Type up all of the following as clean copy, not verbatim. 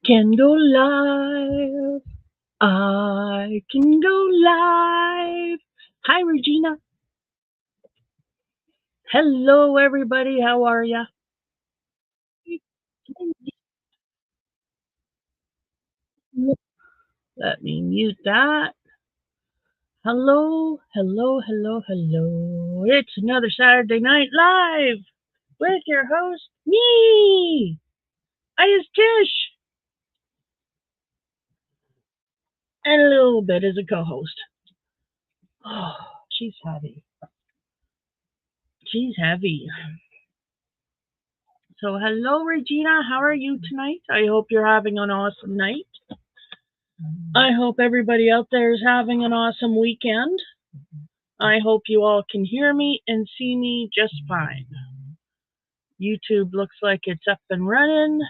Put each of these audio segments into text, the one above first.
Can go live. I can go live. Hi, Regina. Hello, everybody. How are ya? Let me mute that. Hello, hello, hello, hello. It's another Saturday Night Live with your host, me. I is Tish, and a little bit as a co-host. Oh, she's heavy. She's heavy. So, hello, Regina. How are you tonight? I hope you're having an awesome night. I hope everybody out there is having an awesome weekend. I hope you all can hear me and see me just fine. YouTube looks like it's up and running.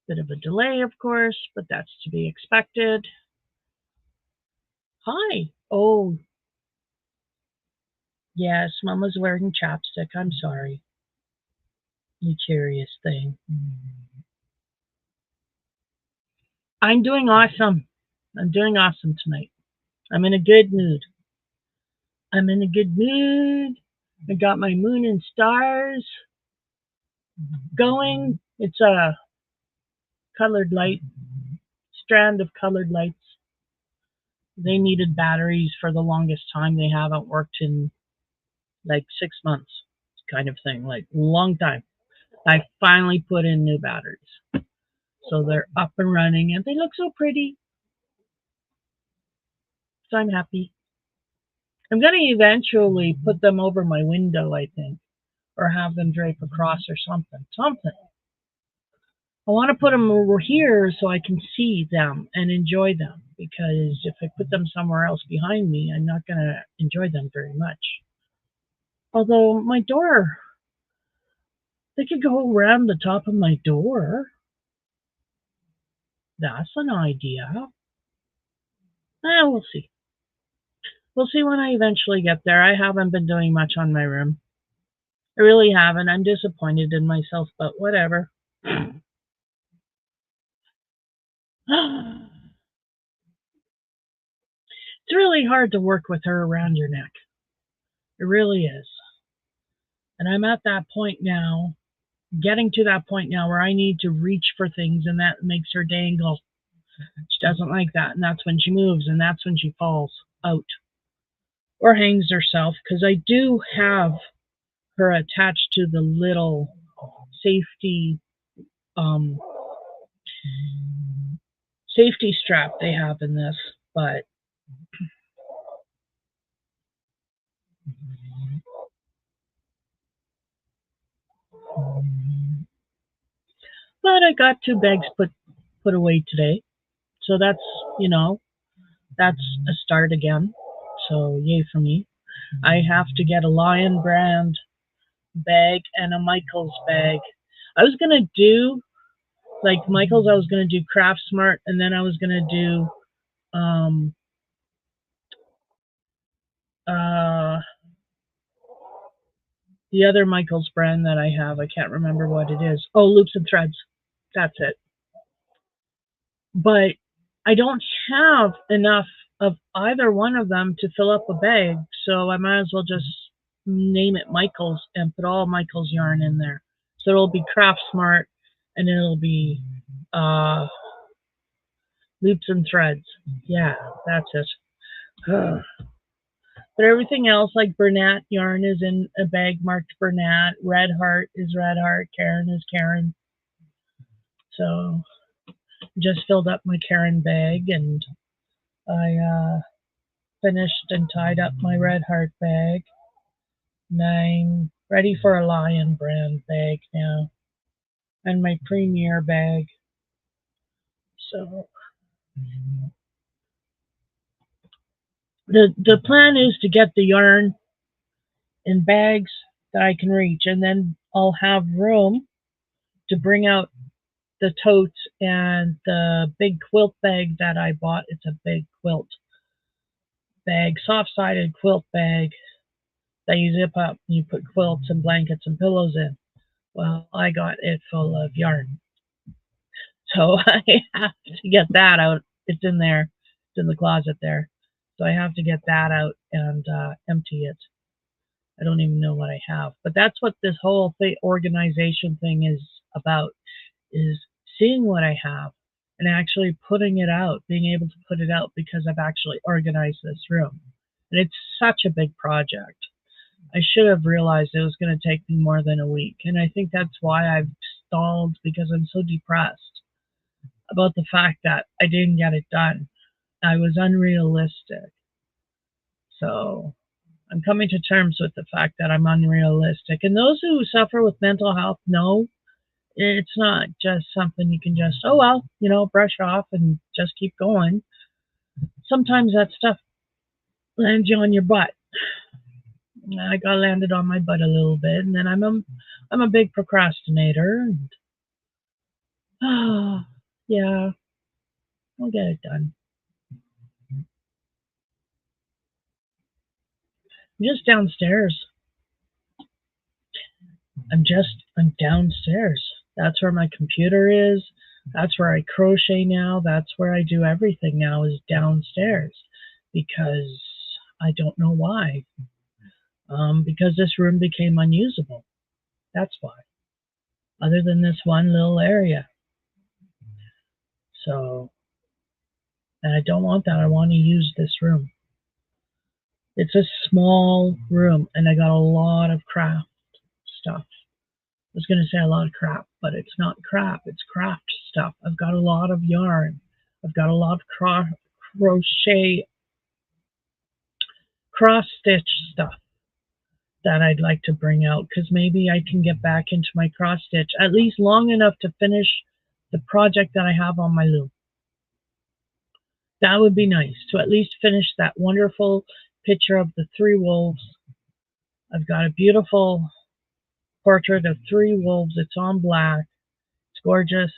Bit of a delay, of course, but that's to be expected. Hi. Oh, yes, Mama's wearing chapstick. I'm sorry. You curious thing. I'm doing awesome. I'm doing awesome tonight. I'm in a good mood. I'm in a good mood. I got my moon and stars going. It's a colored light, strand of colored lights. They needed batteries for the longest time. They haven't worked in like 6 months, kind of thing, like long time. I finally put in new batteries. So they're up and running and they look so pretty. So I'm happy. I'm going to eventually put them over my window, I think, or have them drape across or something. Something. I want to put them over here so I can see them and enjoy them, because if I put them somewhere else behind me, I'm not going to enjoy them very much. Although my door, they could go around the top of my door. That's an idea. We'll see. We'll see when I eventually get there. I haven't been doing much on my room. I really haven't. I'm disappointed in myself, but whatever. It's really hard to work with her around your neck. It really is. And I'm at that point now, getting to that point now where I need to reach for things, and that makes her dangle. She doesn't like that, and that's when she moves, and that's when she falls out or hangs herself, because I do have her attached to the little safety safety strap they have in this, but I got 2 bags put away today, so that's, that's a start again. So yay for me. I have to get a Lion brand bag and a Michaels bag. I was gonna do like Michaels. I was gonna do Craft Smart, and then I was gonna do uh the other Michaels brand that I have. I can't remember what it is. Oh, Loops and Threads. That's it. But I don't have enough of either one of them to fill up a bag, so I might as well just name it Michaels and put all Michaels yarn in there. So it'll be Craft Smart, and it'll be Loops and Threads. Yeah, that's it. But everything else, like Bernat yarn, is in a bag marked Bernat. Red Heart is Red Heart. Karen is Karen. So just filled up my Karen bag, and I finished and tied up my Red Heart bag. And I'm ready for a Lion brand bag now, and my Premier bag. So the plan is to get the yarn in bags that I can reach, and then I'll have room to bring out the totes and the big quilt bag that I bought. It's a big quilt bag, soft-sided quilt bag that you zip up and you put quilts and blankets and pillows in. Well, I got it full of yarn. So I have to get that out. It's in there. It's in the closet there. So I have to get that out and empty it. I don't even know what I have. But that's what this whole organization thing is about, is seeing what I have and actually putting it out, being able to put it out because I've actually organized this room. And it's such a big project. I should have realized it was going to take me more than a week. And I think that's why I've stalled, because I'm so depressed about the fact that I didn't get it done. I was unrealistic. So I'm coming to terms with the fact that I'm unrealistic. And those who suffer with mental health know it's not just something you can just, oh, well, brush off and just keep going. Sometimes that stuff lands you on your butt. I got landed on my butt a little bit, and then I'm a big procrastinator. And, yeah, I'll get it done. I'm just downstairs. I'm downstairs. That's where my computer is. That's where I crochet now. That's where I do everything now, is downstairs, because I don't know why. Because this room became unusable. That's why. Other than this one little area. So, and I don't want that. I want to use this room. It's a small room, and I got a lot of craft stuff. I was going to say a lot of crap, but it's not crap. It's craft stuff. I've got a lot of yarn. I've got a lot of crochet, cross-stitch stuff that I'd like to bring out, because maybe I can get back into my cross-stitch, at least long enough to finish the project that I have on my loom. That would be nice, to at least finish that wonderful picture of the 3 wolves. I've got a beautiful portrait of 3 wolves. It's on black. It's gorgeous.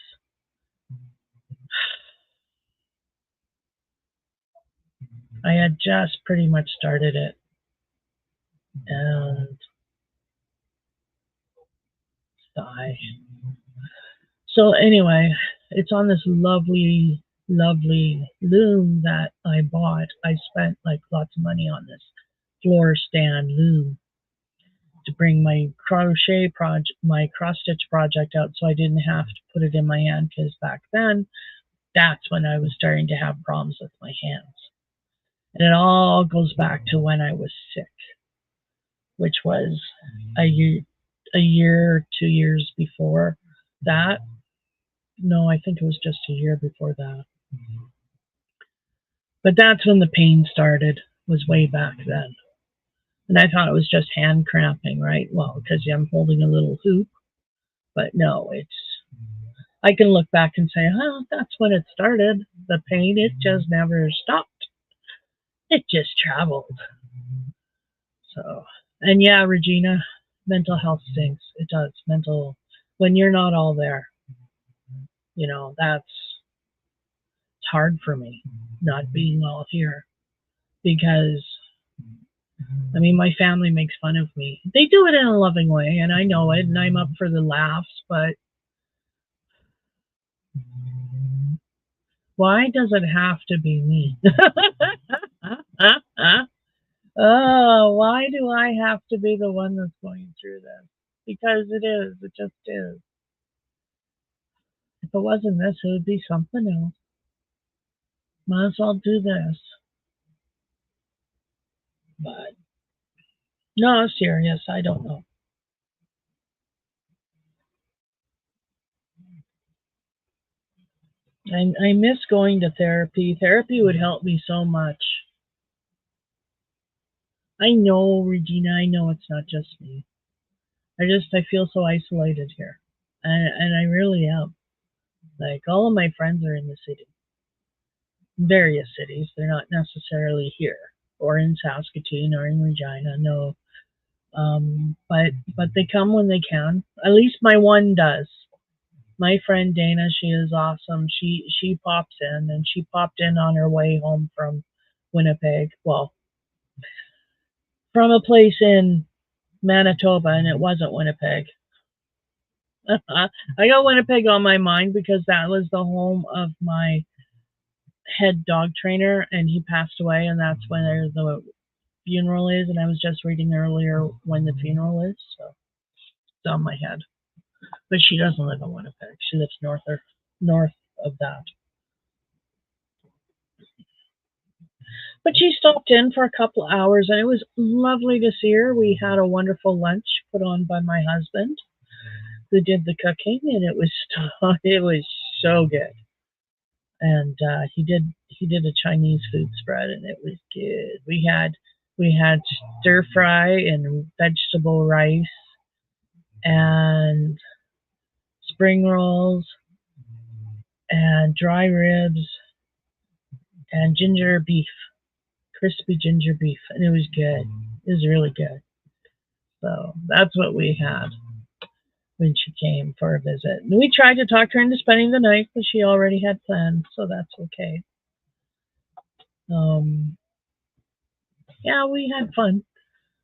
I had just pretty much started it. And sigh. So anyway, it's on this lovely, lovely loom that I bought. I spent like lots of money on this floor stand loom to bring my crochet project, my cross stitch project out, so I didn't have to put it in my hand, because back then, that's when I was starting to have problems with my hands. And it all goes back to when I was sick, which was a year, 2 years before that. No, I think it was just a year before that. But that's when the pain started, was way back then. And I thought it was just hand cramping, right? Well, because I'm holding a little hoop. But no, I can look back and say, that's when it started. The pain, it just never stopped. It just traveled. So, and yeah, Regina, mental health stinks. It does. When you're not all there, it's hard for me not being all here, because my family makes fun of me. They do it in a loving way, and I know it, and I'm up for the laughs, but why does it have to be me? Oh, why do I have to be the one that's going through this? Because it is. It just is. If it wasn't this, it would be something else. Might as well do this. But no, serious. I don't know. I miss going to therapy. Therapy would help me so much. I know, Regina, I know it's not just me. I feel so isolated here. And I really am. Like, all of my friends are in the city. Various cities. They're not necessarily here, or in Saskatoon, or in Regina, no. But they come when they can. At least my one does. My friend Dana, she is awesome. She pops in, and she popped in on her way home from Winnipeg. Well, from a place in Manitoba, and it wasn't Winnipeg. I got Winnipeg on my mind because that was the home of my head dog trainer, and he passed away, and that's when the funeral is. And I was just reading earlier when the funeral is, so it's on my head. But she doesn't live in Winnipeg. She lives north of that. But she stopped in for a couple of hours, and it was lovely to see her. We had a wonderful lunch put on by my husband, who did the cooking, and it was it was so good. And he did a Chinese food spread, and it was good. We had stir fry and vegetable rice and spring rolls and dry ribs and ginger beef, crispy ginger beef, and it was good. It was really good. So that's what we had when she came for a visit. And we tried to talk her into spending the night, but she already had plans, so that's okay. Um, yeah, we had fun.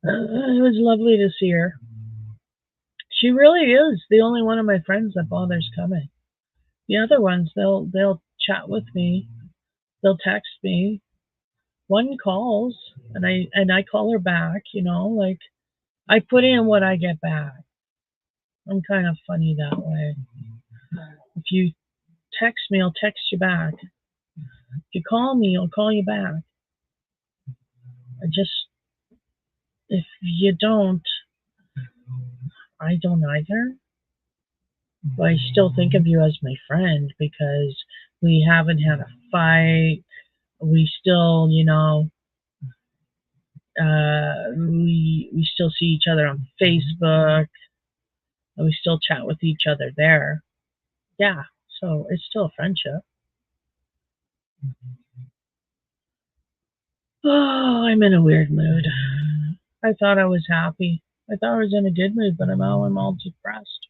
It was lovely to see her. She really is the only one of my friends that bothers coming. The other ones, they'll chat with me, they'll text me. One calls, and I call her back. Like I put in what I get back. I'm kind of funny that way. If you text me, I'll text you back. If you call me, I'll call you back. I just if you don't, I don't either. But I still think of you as my friend because we haven't had a fight. We still, we still see each other on Facebook. And we still chat with each other there. Yeah, so it's still a friendship. Oh, I'm in a weird mood. I thought I was happy. I thought I was in a good mood, but I'm all depressed.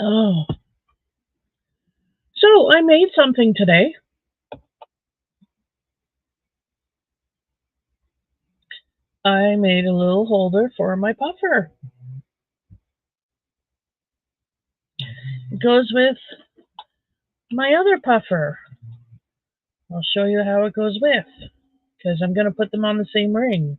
Oh, so I made something today. I made a little holder for my puffer. It goes with my other puffer. I'll show you how it goes with because I'm going to put them on the same ring.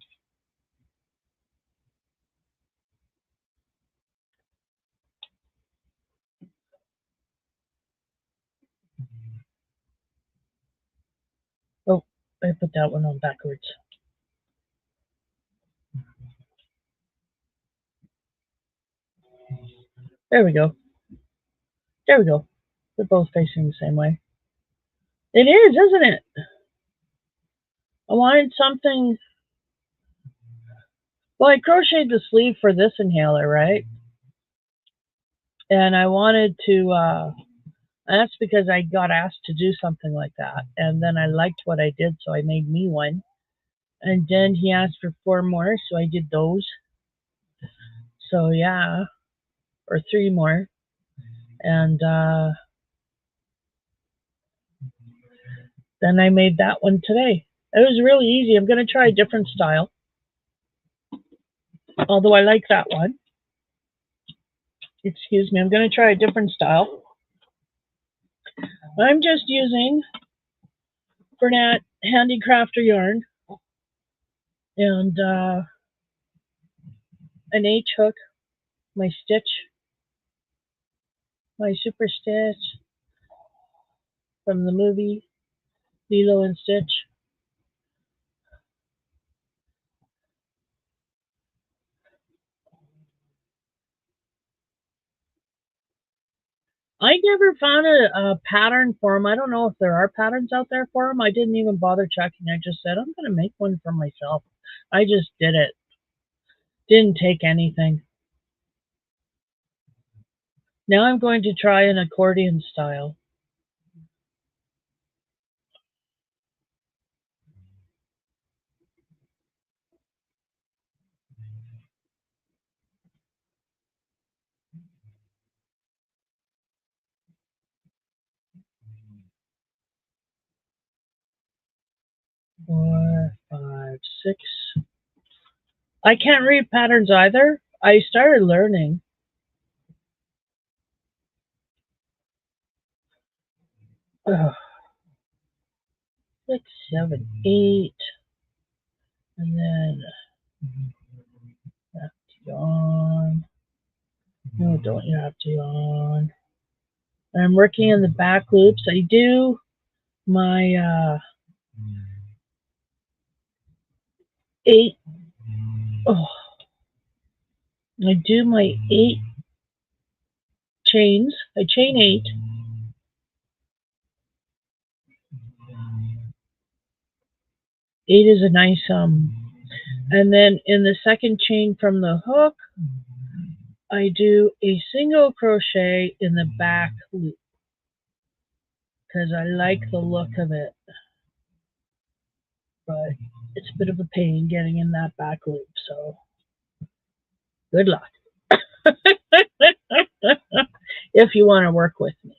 Oh, I put that one on backwards. There we go. There we go. They're both facing the same way. It is, isn't it? I wanted something. Well, I crocheted the sleeve for this inhaler, right? And I wanted to. And that's because I got asked to do something like that, and then I liked what I did, so I made me one. And then he asked for four more, so I did those. So yeah, or three more, and then I made that one today. It was really easy. I'm gonna try a different style, although I like that one. Excuse me, I'm gonna try a different style. I'm just using Bernat Handicrafter yarn and an H hook, my stitch, my super stitch from the movie Lilo and Stitch. I never found a pattern for them. I don't know if there are patterns out there for them. I didn't even bother checking. I just said, I'm going to make one for myself. I just did it. Didn't take anything. Now I'm going to try an accordion style. 6. I can't read patterns either. I started learning. Ugh. 6, 7, 8, and then have to yawn. No, don't you have to yawn? I'm working in the back loops. I do my 8. Oh, I do my 8 chains. I chain 8. Eight is a nice and then in the second chain from the hook, I do a single crochet in the back loop because I like the look of it, but it's a bit of a pain getting in that back loop, so good luck. If you want to work with me.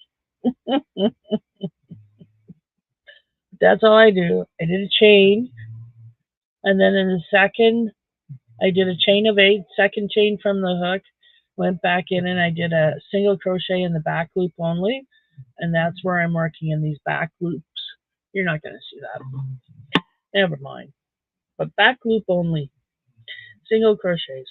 That's all I do. I did a chain, and then in the second, I did a chain of 8, second chain from the hook, went back in and I did a single crochet in the back loop only, and that's where I'm working in these back loops. You're not going to see that. Never mind. But back loop only. Single crochets.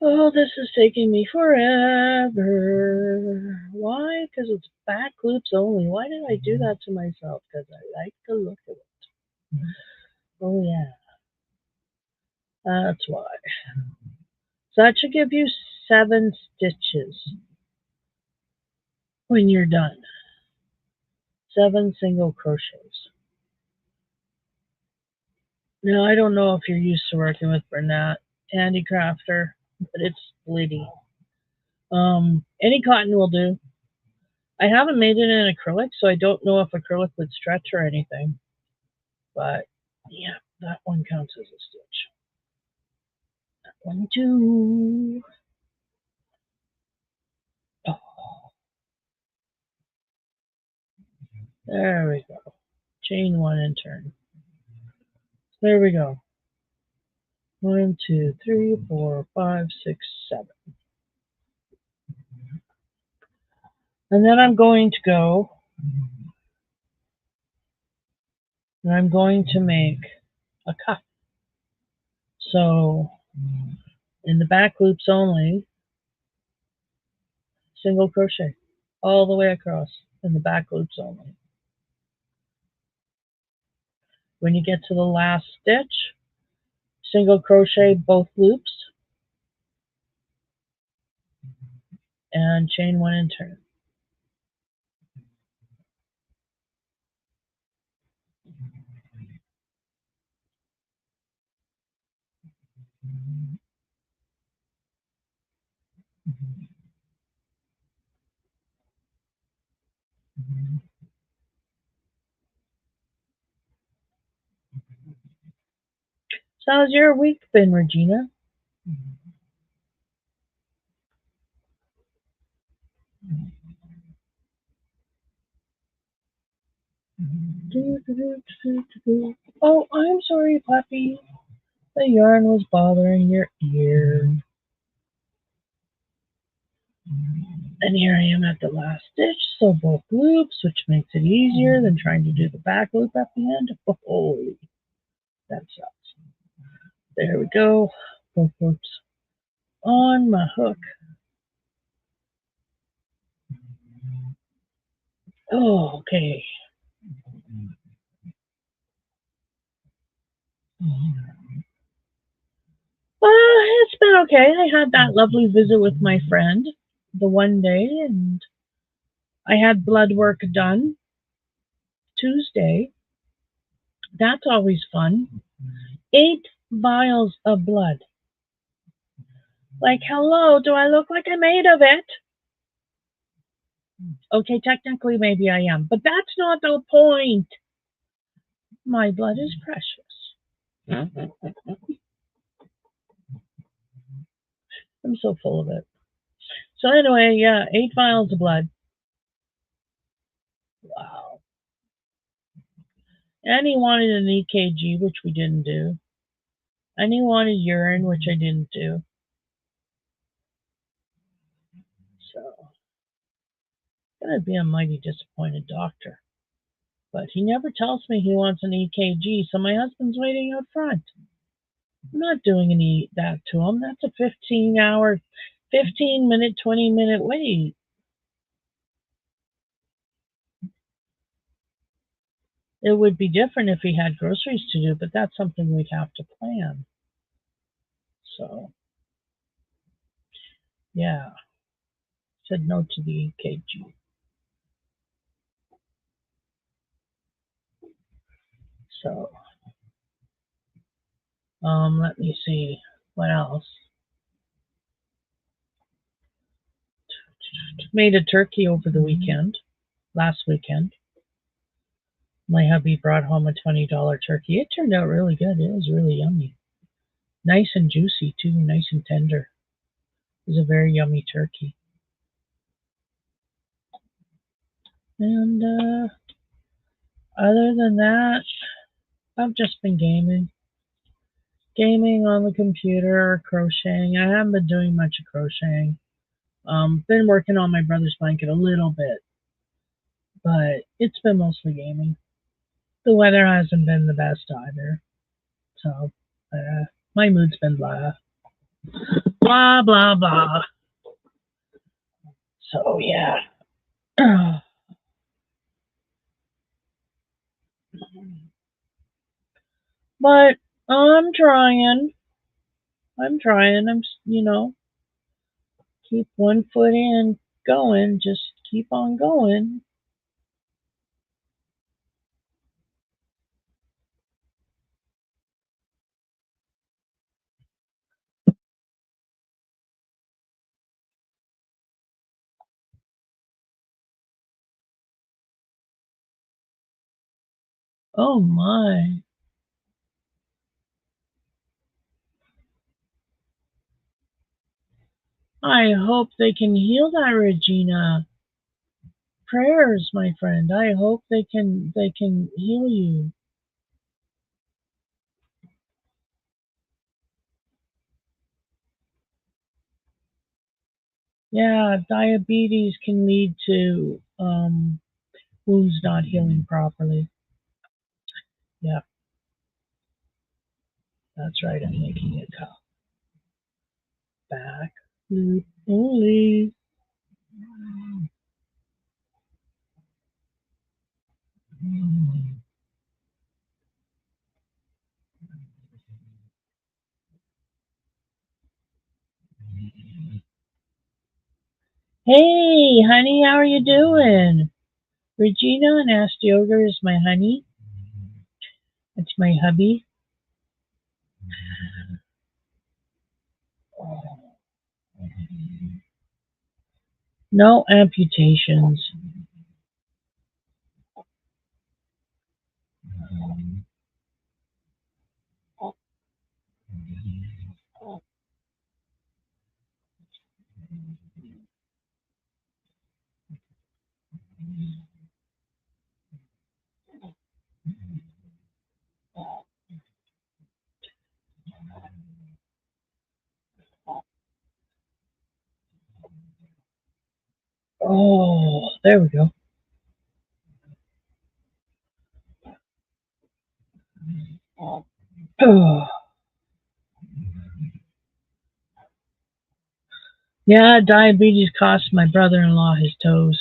Oh, this is taking me forever. Why? Because it's back loops only. Why did I do that to myself? Because I like the look of it. Oh, yeah. That's why. So that should give you 7 stitches when you're done. 7 single crochets. Now, I don't know if you're used to working with Bernat Handicrafter, but it's splitty. Any cotton will do. I haven't made it in acrylic, so I don't know if acrylic would stretch or anything. But yeah, that one counts as a stitch. That one too. Oh, there we go. Chain 1 and turn. There we go. 1, 2, 3, 4, 5, 6, 7. And then I'm going to go and I'm going to make a cuff. So in the back loops only, single crochet all the way across in the back loops only. When you get to the last stitch, single crochet both loops and chain 1 and turn. So how's your week been, Regina? Oh, I'm sorry, puppy. The yarn was bothering your ear. And here I am at the last stitch, so both loops, which makes it easier than trying to do the back loop at the end. Holy, that sucks. There we go. Both loops on my hook. Oh, okay. It's been okay. I had that lovely visit with my friend the one day, and I had blood work done Tuesday. That's always fun. 8 vials of blood. Like, hello, do I look like I'm made of it? Okay, technically maybe I am, but that's not the point. My blood is precious. I'm so full of it. So anyway, yeah, 8 vials of blood. Wow. And he wanted an EKG, which we didn't do. And he wanted urine, which I didn't do. So, gonna be a mighty disappointed doctor. But he never tells me he wants an EKG, so my husband's waiting out front. I'm not doing that to him. That's a 15-minute, 20-minute wait. It would be different if he had groceries to do, but that's something we'd have to plan. So, yeah, said no to the EKG. So, let me see what else. Made a turkey over the weekend, last weekend. My hubby brought home a $20 turkey. It turned out really good. It was really yummy. Nice and juicy, too, nice and tender. It was a very yummy turkey. And other than that, I've just been gaming. Gaming on the computer, crocheting. I haven't been doing much of crocheting. Been working on my brother's blanket a little bit, but it's been mostly gaming. The weather hasn't been the best either, so my mood's been blah, blah, blah, blah. So yeah. But I'm trying. I'm trying. Keep one foot in, going. Just keep on going. Oh my. I hope they can heal that, Regina. Prayers, my friend. I hope they can heal you. Yeah, diabetes can lead to wounds not healing properly. Yeah, that's right. I'm making a cup. Back loop only. Hey, honey, how are you doing? Regina and Asked Yogurt is my honey. It's my hubby. No amputations. Oh, there we go. Oh. Yeah, diabetes cost my brother-in-law his toes.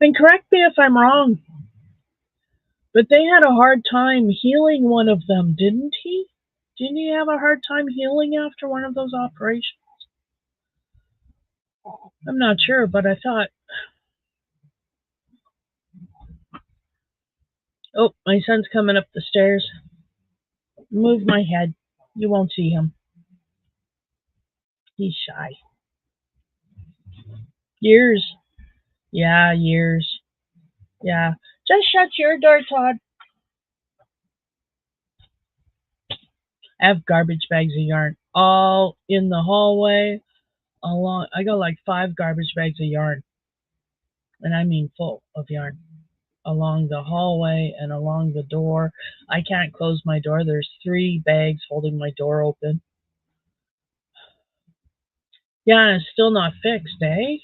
And correct me if I'm wrong, but they had a hard time healing one of them, didn't he? Didn't he have a hard time healing after one of those operations? I'm not sure, but I thought. Oh, my son's coming up the stairs. Move my head. You won't see him. He's shy. Years. Yeah, years. Yeah. Just shut your door, Todd. I have garbage bags of yarn all in the hallway. Along, I got like 5 garbage bags of yarn, and I mean full of yarn, along the hallway and along the door. I can't close my door. There's 3 bags holding my door open. Yeah, it's still not fixed, eh?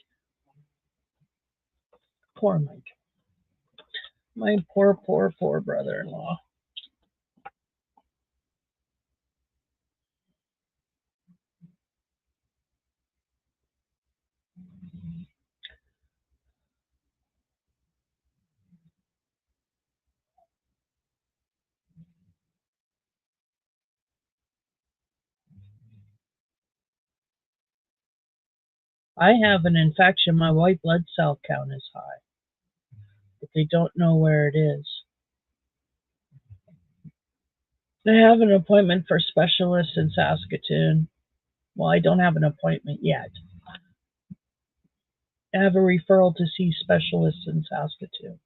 Poor Mike. My poor, poor, poor brother-in-law. I have an infection. My white blood cell count is high, but they don't know where it is. I have an appointment for specialists in Saskatoon. Well, I don't have an appointment yet. I have a referral to see specialists in Saskatoon.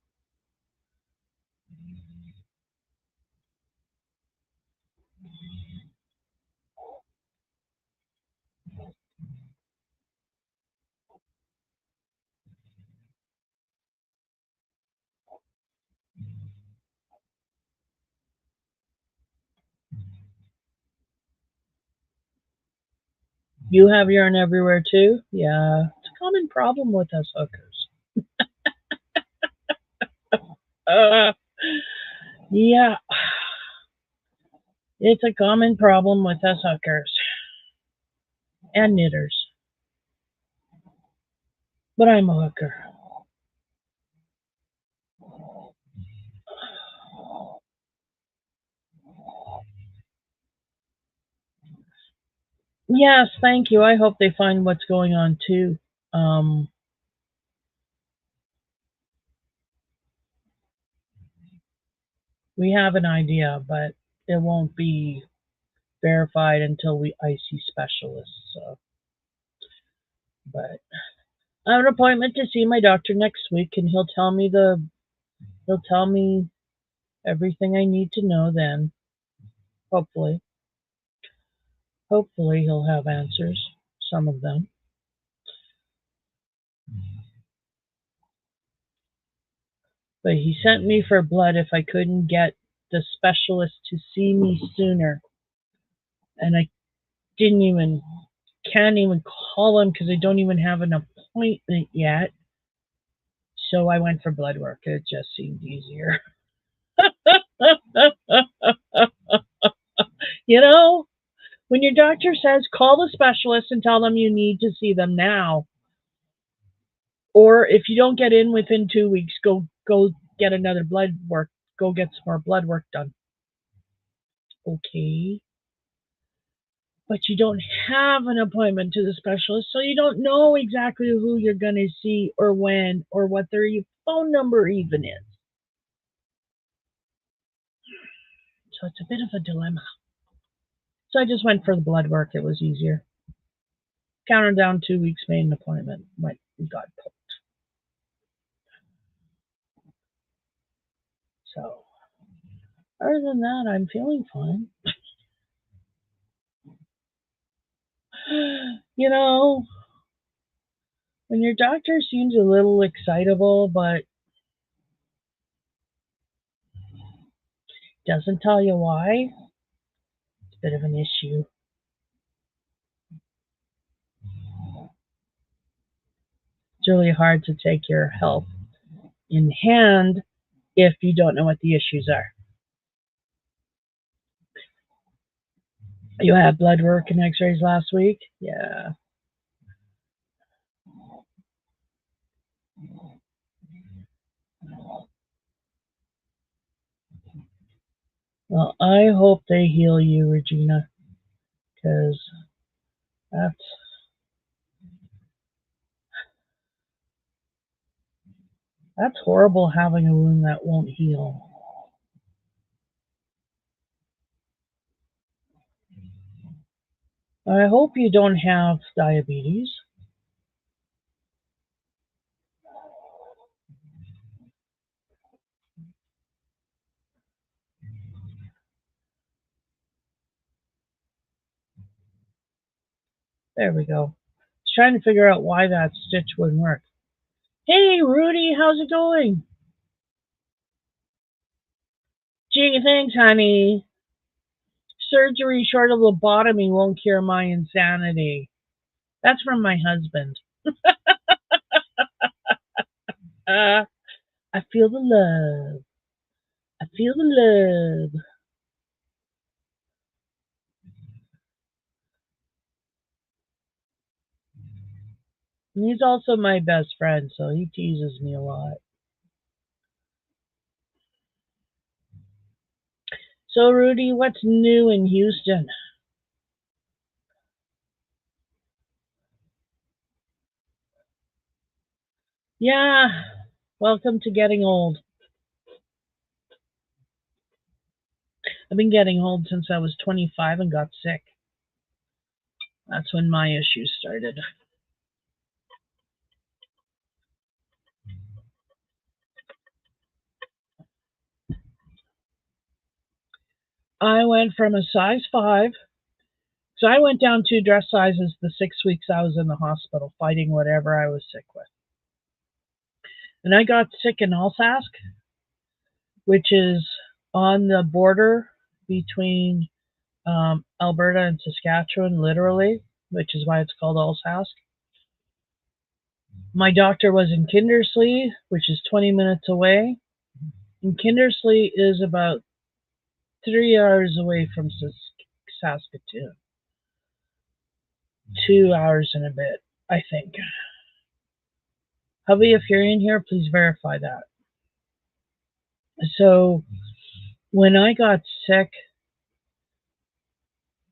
You have urine everywhere too? Yeah, it's a common problem with us hookers. Uh, yeah, it's a common problem with us hookers and knitters. But I'm a hooker. Yes, thank you. I hope they find what's going on too. Um, we have an idea, but it won't be verified until I see specialists. So, but I have an appointment to see my doctor next week, and he'll tell me everything I need to know then. Hopefully, hopefully he'll have answers. Some of them. But he sent me for blood if I couldn't get the specialist to see me sooner, and I didn't even can't even call him because I don't even have an appointment yet. So I went for blood work. It just seemed easier. You know, when your doctor says call the specialist and tell them you need to see them now, or if you don't get in within 2 weeks, go get another blood work. Go get some more blood work done. Okay. But you don't have an appointment to the specialist, so you don't know exactly who you're going to see or when or what their phone number even is. So it's a bit of a dilemma. So I just went for the blood work. It was easier. Counted down 2 weeks, made an appointment. Went and got poked. So other than that, I'm feeling fine. You know, when your doctor seems a little excitable but doesn't tell you why, it's a bit of an issue. It's really hard to take your health in hand if you don't know what the issues are. You had blood work and x-rays last week? Yeah. Well, I hope they heal you, Regina, because that's that's horrible having a wound that won't heal. I hope you don't have diabetes. There we go. I was trying to figure out why that stitch wouldn't work. Hey, Rudy, how's it going? Gee, thanks, honey. Surgery short of lobotomy won't cure my insanity. That's from my husband. Uh, I feel the love. I feel the love. And he's also my best friend, so he teases me a lot. So, Rudy, what's new in Houston? Yeah, welcome to getting old. I've been getting old since I was 25 and got sick. That's when my issues started. I went from a size 5, so I went down 2 dress sizes the 6 weeks I was in the hospital fighting whatever I was sick with. And I got sick in Alsace, which is on the border between Alberta and Saskatchewan, literally, which is why it's called Alsace. My doctor was in Kindersley, which is 20 minutes away. And Kindersley is about 3 hours away from Saskatoon. 2 hours and a bit, I think. Hubby, if you're in here, please verify that. So when I got sick,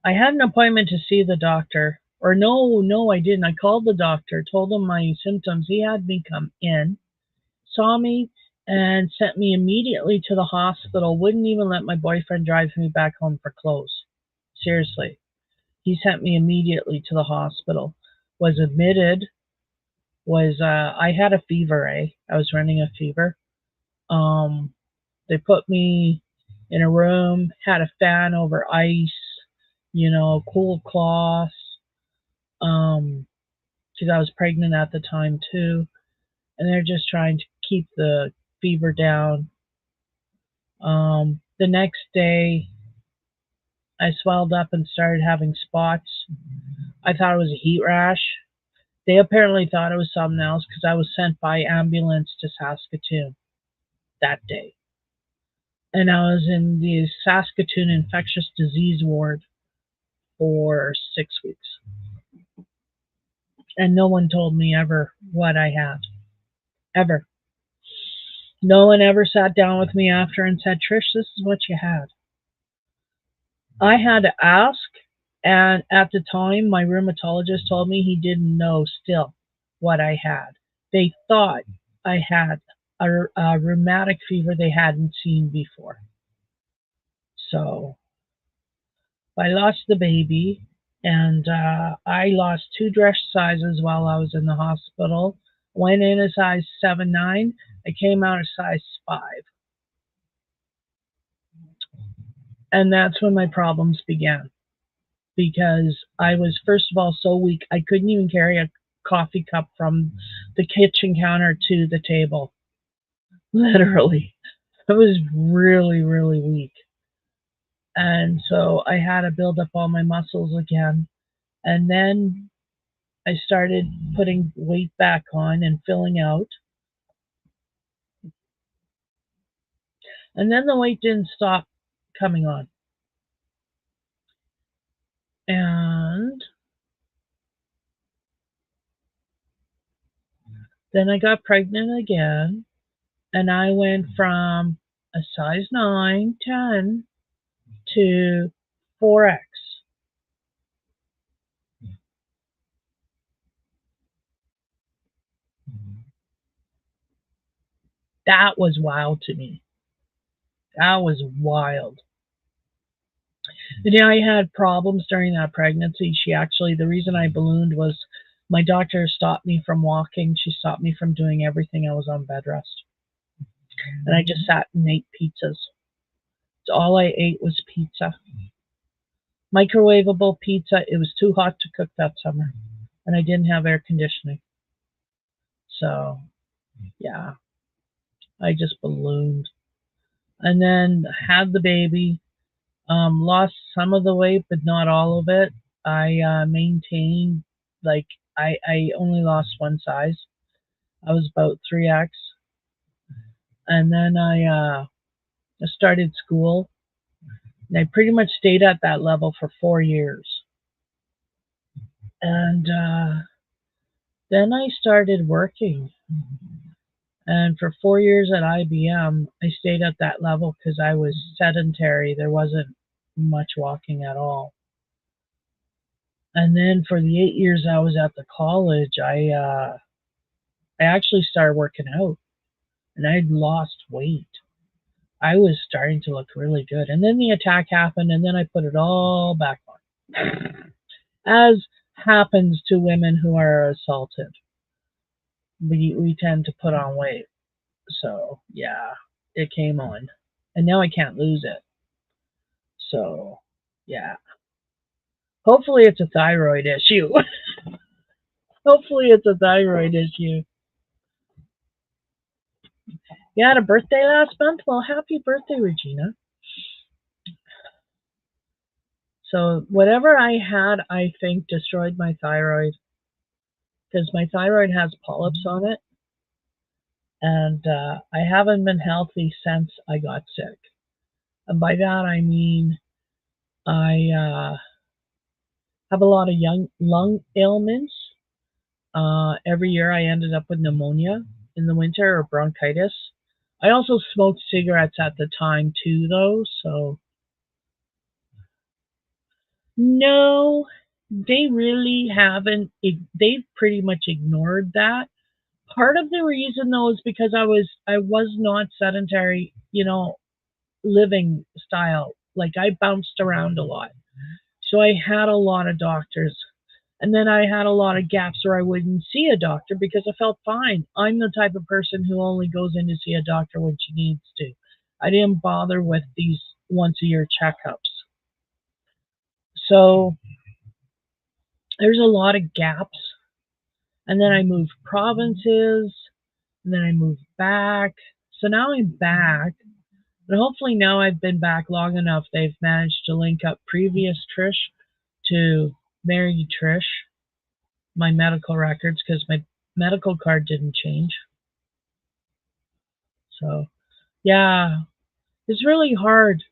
I had an appointment to see the doctor. Or no, I didn't. I called the doctor, told him my symptoms. He had me come in, saw me, and sent me immediately to the hospital. Wouldn't even let my boyfriend drive me back home for clothes. Seriously. He sent me immediately to the hospital. Was admitted. I had a fever, eh? I was running a fever. Um, they put me in a room, had a fan over ice, cool cloths, because I was pregnant at the time too, and they're just trying to keep the fever down. The next day, I swelled up and started having spots. I thought it was a heat rash. They apparently thought it was something else because I was sent by ambulance to Saskatoon that day. And I was in the Saskatoon infectious disease ward for 6 weeks. And no one told me ever what I had. Ever. No one ever sat down with me after and said, Trish, this is what you had. I had to ask, and at the time, my rheumatologist told me he didn't know still what I had. They thought I had a rheumatic fever they hadn't seen before. So I lost the baby, and I lost 2 dress sizes while I was in the hospital. Went in a size 7'9". I came out a size 5. And that's when my problems began. Because I was, first of all, so weak, I couldn't even carry a coffee cup from the kitchen counter to the table. Literally. I was really, really weak. And so I had to build up all my muscles again. And then I started putting weight back on and filling out. And then the weight didn't stop coming on. And then I got pregnant again. And I went from a size 9, 10 to 4X. That was wild to me. That was wild. Yeah, I had problems during that pregnancy. The reason I ballooned was my doctor stopped me from walking. She stopped me from doing everything. I was on bed rest. And I just sat and ate pizzas. So all I ate was pizza. Microwavable pizza. It was too hot to cook that summer. And I didn't have air conditioning. So, yeah, I just ballooned. And then had the baby. Lost some of the weight, but not all of it. I maintained, like, I only lost one size. I was about 3X. And then I started school. And I pretty much stayed at that level for 4 years. And then I started working. And for 4 years at IBM, I stayed at that level because I was sedentary. There wasn't much walking at all. And then for the 8 years I was at the college, I actually started working out, and I'd lost weight. I was starting to look really good. And then the attack happened, and then I put it all back on. As happens to women who are assaulted, we tend to put on weight. So, yeah, it came on. And now I can't lose it. So, yeah. Hopefully it's a thyroid issue. Hopefully it's a thyroid issue. You had a birthday last month? Well, happy birthday, Regina. So whatever I had, I think destroyed my thyroid because my thyroid has polyps on it, and I haven't been healthy since I got sick. And by that I mean I have a lot of young lung ailments. Every year I ended up with pneumonia in the winter or bronchitis. I also smoked cigarettes at the time too, though. So no, they really haven't. They've pretty much ignored that. Part of the reason though is because I was not sedentary, living style. Like I bounced around a lot. So I had a lot of doctors. And then I had a lot of gaps where I wouldn't see a doctor because I felt fine. I'm the type of person who only goes in to see a doctor when she needs to. I didn't bother with these once a year checkups. So there's a lot of gaps. And then I moved provinces, and then I moved back. So now I'm back. And hopefully now I've been back long enough, they've managed to link up previous Trish to married Trish, my medical records, because my medical card didn't change. So, yeah, it's really hard,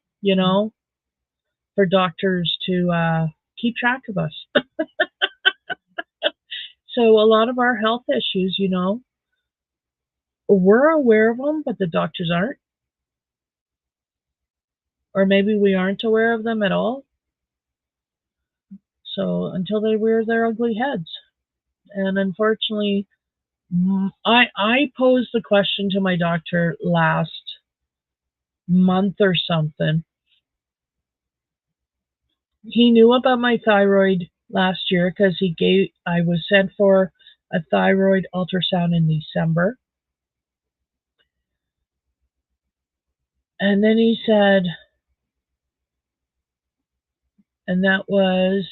for doctors to keep track of us. So, a lot of our health issues, we're aware of them, but the doctors aren't. Or maybe we aren't aware of them at all. So, until they rear their ugly heads. And unfortunately, I posed the question to my doctor last month or something. He knew about my thyroid last year because I was sent for a thyroid ultrasound in December. And then he said, and that was,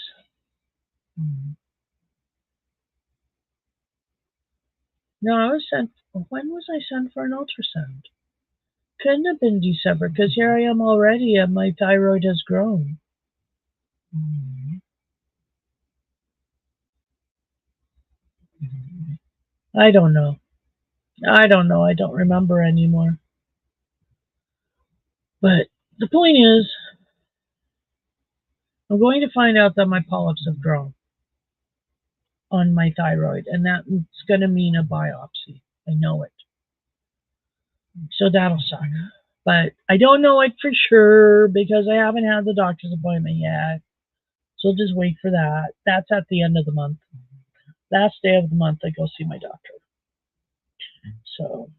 no, when was I sent for an ultrasound? Couldn't have been December because here I am already and my thyroid has grown. I don't know. I don't know. I don't remember anymore. But the point is, I'm going to find out that my polyps have grown on my thyroid, and that's going to mean a biopsy. I know it. So that'll suck. But I don't know it for sure because I haven't had the doctor's appointment yet. So just wait for that. That's at the end of the month. Last day of the month, I go see my doctor. So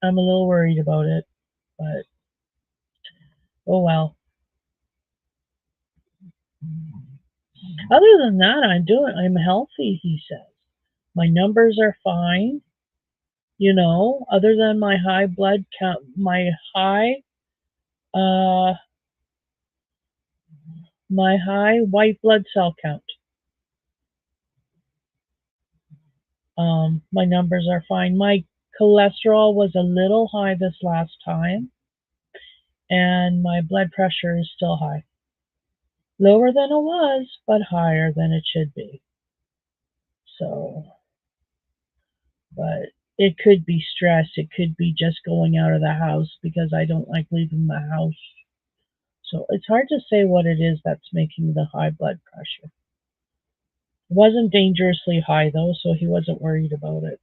I'm a little worried about it, but oh well. Other than that, I'm healthy, he says. My numbers are fine, other than my high blood count, uh, my high white blood cell count. My numbers are fine. My cholesterol was a little high this last time, and my blood pressure is still high. Lower than it was, but higher than it should be. So, but it could be stress. It could be just going out of the house because I don't like leaving the house. So it's hard to say what it is that's making the high blood pressure. It wasn't dangerously high though, so he wasn't worried about it.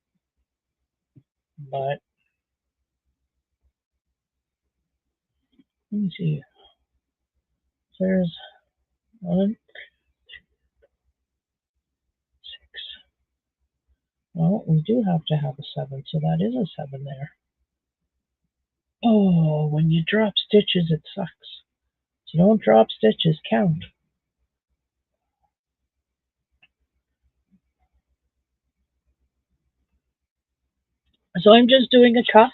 But let me see. There's 1, 6. Well, we do have to have a 7, so that is a 7 there. Oh, when you drop stitches, it sucks. So don't drop stitches, count. So I'm just doing a cuff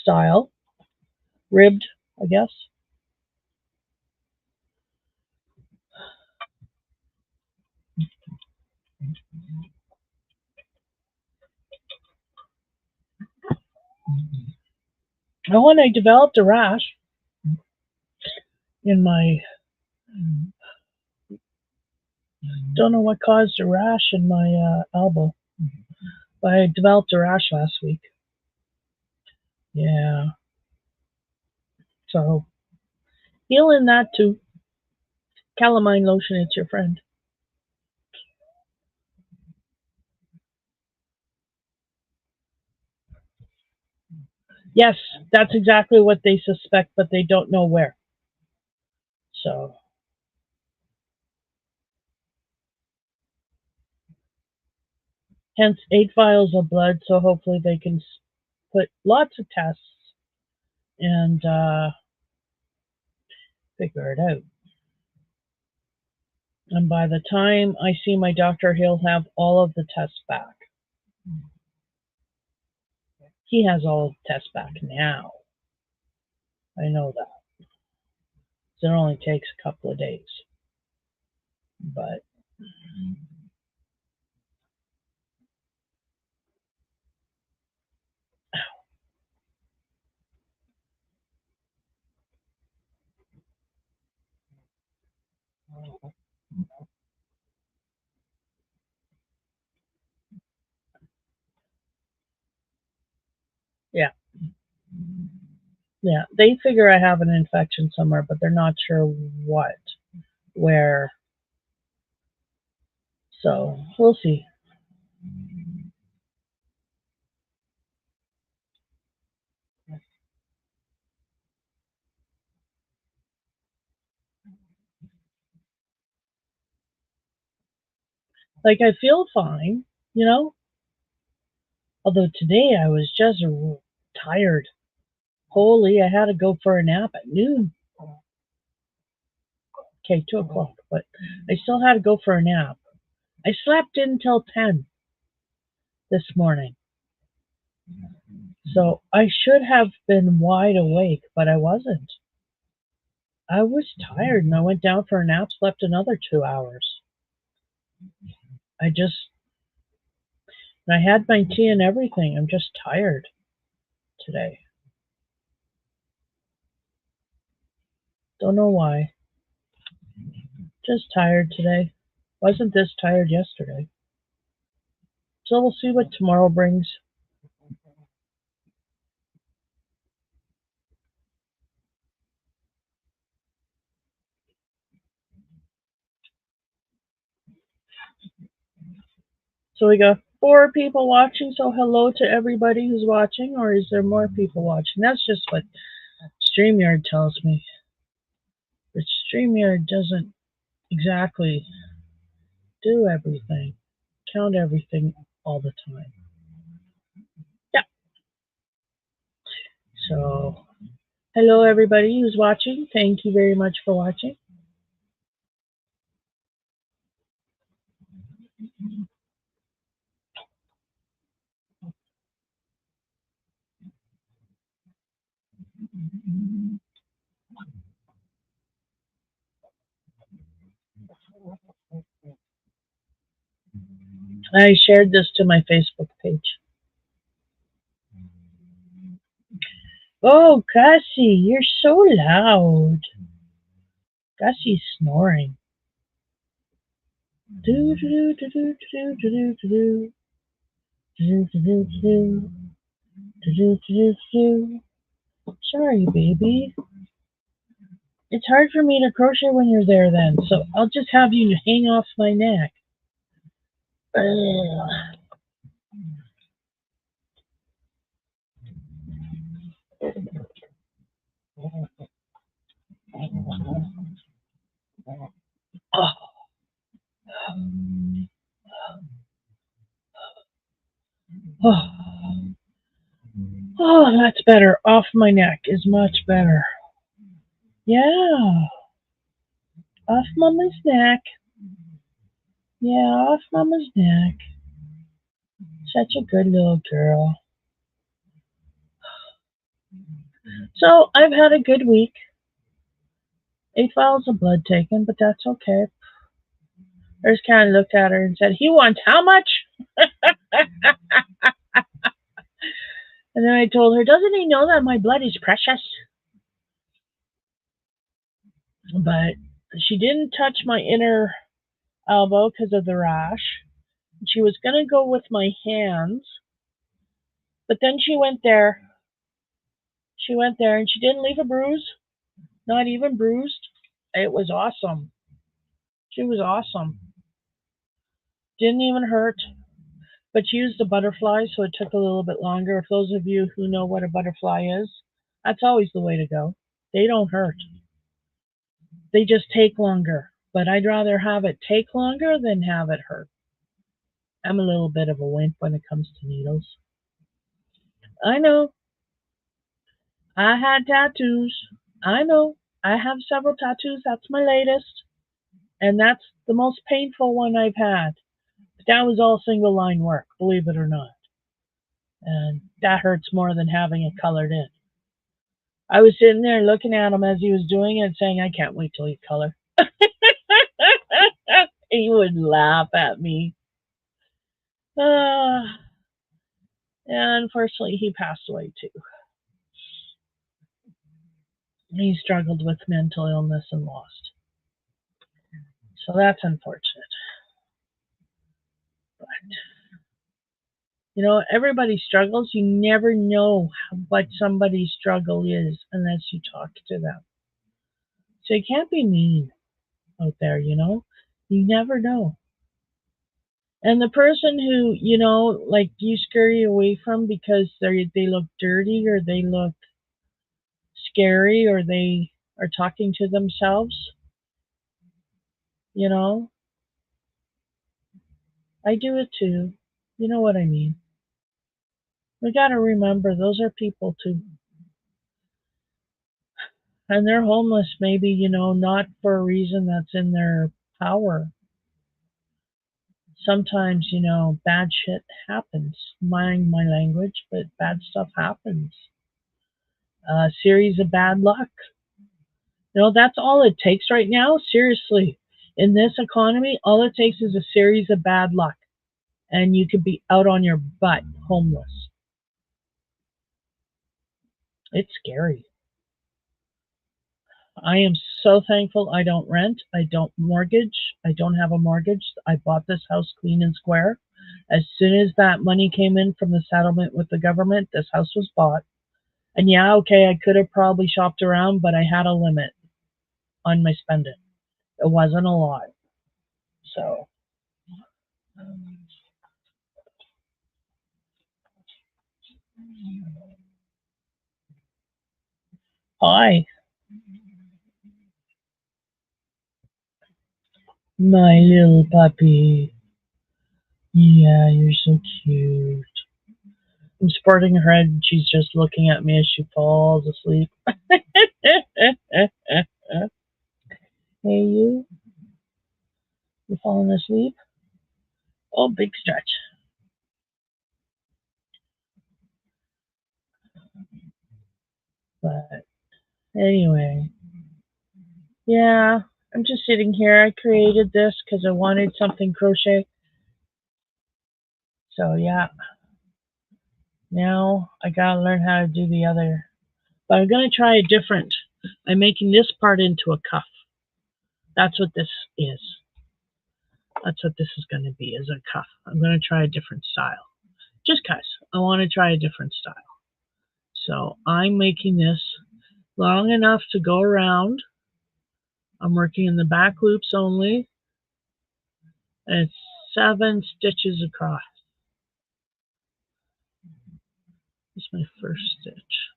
style, ribbed, I guess. Oh, and I developed a rash in my, don't know what caused a rash in my elbow, but I developed a rash last week. Yeah, so healing that too. Calamine lotion, it's your friend. Yes, that's exactly what they suspect, but they don't know where. So, hence 8 vials of blood. So hopefully they can put lots of tests and figure it out. And by the time I see my doctor, he'll have all of the tests back. He has all of the tests back now. I know that. So it only takes a couple of days. But yeah, yeah. They figure I have an infection somewhere, but they're not sure what, where. So we'll see. Like I feel fine, you know. Although today I was just tired. Holy, I had to go for a nap at noon. Okay, 2 o'clock, but I still had to go for a nap. I slept until 10 this morning. So I should have been wide awake, but I wasn't. I was tired and I went down for a nap, slept another 2 hours. I just, I had my tea and everything. I'm just tired today. Don't know why. Just tired today. Wasn't this tired yesterday. So we'll see what tomorrow brings. So we got 4 people watching. So hello to everybody who's watching, or is there more people watching? That's just what StreamYard tells me. But StreamYard doesn't exactly do everything, count everything all the time. Yeah. So Hello, everybody who's watching. Thank you very much for watching. I shared this to my Facebook page. Oh, Gussie, you're so loud. Gussie's snoring. Do do do do do do do do do do do do do do do. Sorry, baby. It's hard for me to crochet when you're there then, so I'll just have you hang off my neck. Ugh. Oh, oh, oh, that's better. Off my neck is much better. Yeah, off Mama's neck. Yeah, off Mama's neck. Such a good little girl. So I've had a good week. 8 vials of blood taken, but that's okay. Nurse Karen looked at her and said, "He wants how much?" And then I told her, "Doesn't he know that my blood is precious?" But she didn't touch my inner elbow because of the rash. She was going to go with my hands, but then she went there. She went there and she didn't leave a bruise, not even bruised. It was awesome. She was awesome. Didn't even hurt. But she used a butterfly, so it took a little bit longer. If those of you who know what a butterfly is, that's always the way to go. They don't hurt. They just take longer. But I'd rather have it take longer than have it hurt. I'm a little bit of a wimp when it comes to needles. I know. I had tattoos. I know. I have several tattoos. That's my latest. And that's the most painful one I've had. But that was all single line work, believe it or not. And that hurts more than having it colored in. I was sitting there looking at him as he was doing it, saying, "I can't wait till you color." He would laugh at me. Uh, and unfortunately, he passed away too. He struggled with mental illness and lost. So that's unfortunate. But, everybody struggles. You never know what somebody's struggle is unless you talk to them. So you can't be mean out there, You never know. And the person who, like you scurry away from because they look dirty or they look scary or they are talking to themselves, you know, I do it too. You know what I mean? We got to remember those are people too. And they're homeless, maybe, not for a reason that's in their power. Sometimes, bad shit happens. Mind my language, but bad stuff happens. A series of bad luck. That's all it takes right now. Seriously, in this economy, all it takes is a series of bad luck, and you could be out on your butt, homeless. It's scary. I am so thankful I don't rent. I don't mortgage. I don't have a mortgage. I bought this house clean and square. As soon as that money came in from the settlement with the government, this house was bought. And yeah, okay, I could have probably shopped around, but I had a limit on my spending. It wasn't a lot. So, hi, my little puppy. Yeah, you're so cute. I'm sporting her head and she's just looking at me as she falls asleep. Hey, you falling asleep? Oh, big stretch. But anyway, yeah, I'm just sitting here. I created this because I wanted something crochet. So yeah, now I gotta learn how to do the other. But I'm gonna try a different. I'm making this part into a cuff. That's what this is. That's what this is gonna be, is a cuff. I'm gonna try a different style. Just 'cause I want to try a different style. So I'm making this long enough to go around. I'm working in the back loops only, and it's 7 stitches across. This is my first stitch.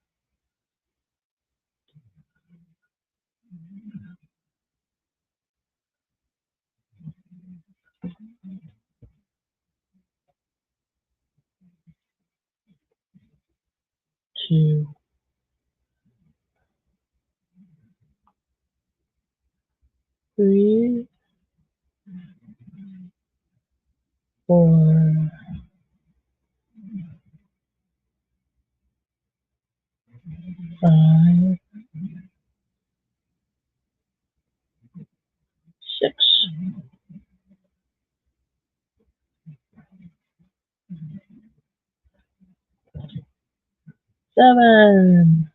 Two, three, four, five, six, 7.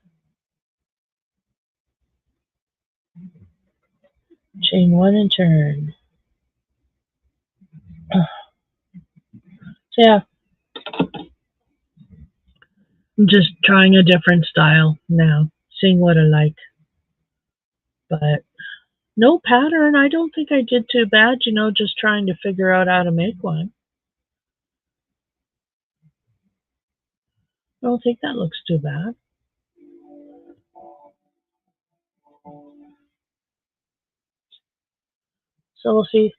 Chain 1 and turn. So yeah, I'm just trying a different style now, seeing what I like. But no pattern. I don't think I did too bad, just trying to figure out how to make one. I don't think that looks too bad. So we'll see.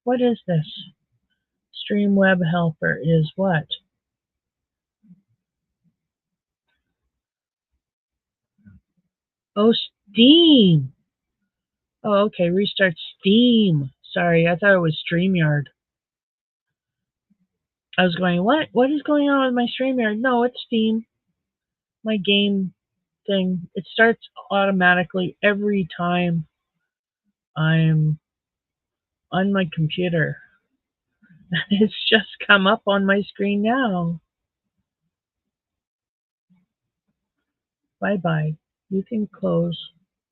What is this? Stream Web Helper is what? Oh, Steam. Oh, okay. Restart Steam. Sorry, I thought it was StreamYard. I was going, what? What is going on with my StreamYard? No, it's Steam. My game thing. It starts automatically every time I'm on my computer. It's just come up on my screen now. Bye bye. You can close.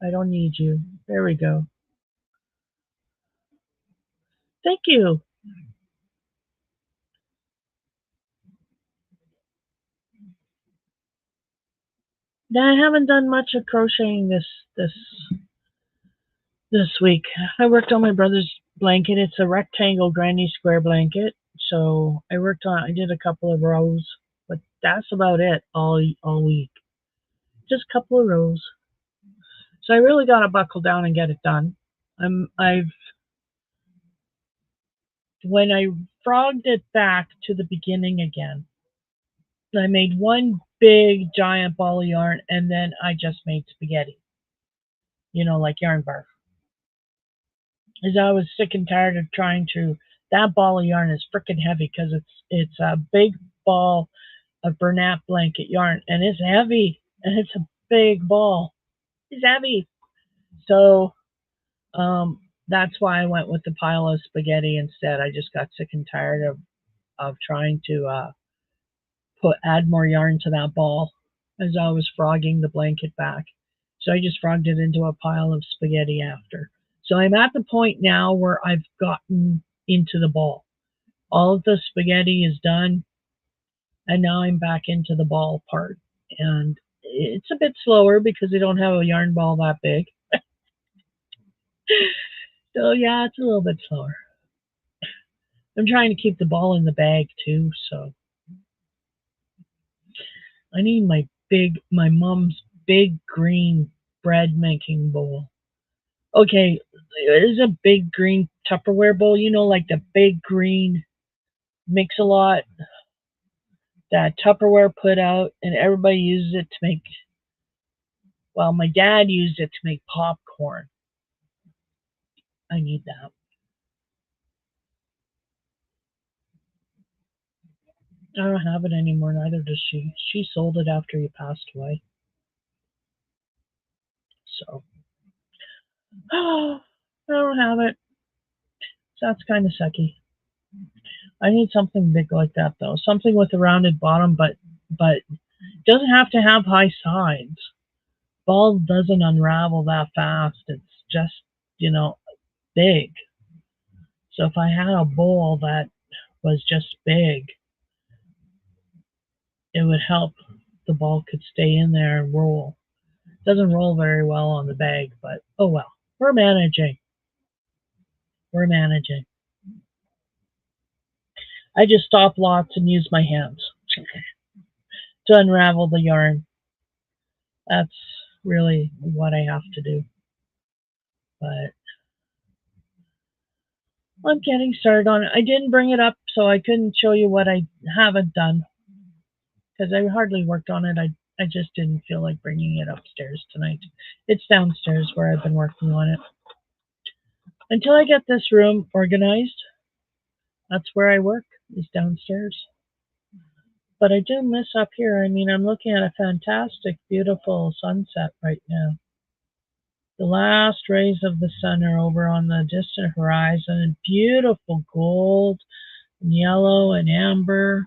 I don't need you. There we go. Thank you. I haven't done much of crocheting this week. I worked on my brother's blanket. It's a rectangle granny square blanket. So I did a couple of rows, but that's about it all week. Just a couple of rows. So I really got to buckle down and get it done. I've when I frogged it back to the beginning again, I made one big giant ball of yarn and then I just made spaghetti. Like yarn barf. As I was sick and tired of trying to. That ball of yarn is freaking heavy because it's a big ball of Bernat blanket yarn and it's heavy and it's a big ball. It's heavy. So that's why I went with the pile of spaghetti instead. I just got sick and tired of trying to add more yarn to that ball as I was frogging the blanket back. So I just frogged it into a pile of spaghetti after. So I'm at the point now where I've gotten into the ball. All of the spaghetti is done, and now I'm back into the ball part. And it's a bit slower because I don't have a yarn ball that big. So yeah, it's a little bit slower. I'm trying to keep the ball in the bag too, so I need my mom's big green bread making bowl. Okay, it is a big green Tupperware bowl, like the big green mix-a-lot that Tupperware put out, and everybody uses it to make, well, my dad used it to make popcorn. I need that. I don't have it anymore, neither does she. She sold it after he passed away. So, I don't have it. So that's kind of sucky. I need something big like that though. Something with a rounded bottom, but doesn't have to have high sides. Ball doesn't unravel that fast. It's just, you know, big. So if I had a bowl that was just big, it would help. The ball could stay in there and roll. It doesn't roll very well on the bag, but oh well. We're managing. We're managing. I just stop lots and use my hands to unravel the yarn. That's really what I have to do. But I'm getting started on it. I didn't bring it up, so I couldn't show you what I haven't done because I hardly worked on it. I just didn't feel like bringing it upstairs tonight. It's downstairs where I've been working on it. Until I get this room organized, that's where I work, is downstairs. But I do miss up here. I mean, I'm looking at a fantastic, beautiful sunset right now. The last rays of the sun are over on the distant horizon, and beautiful gold and yellow and amber.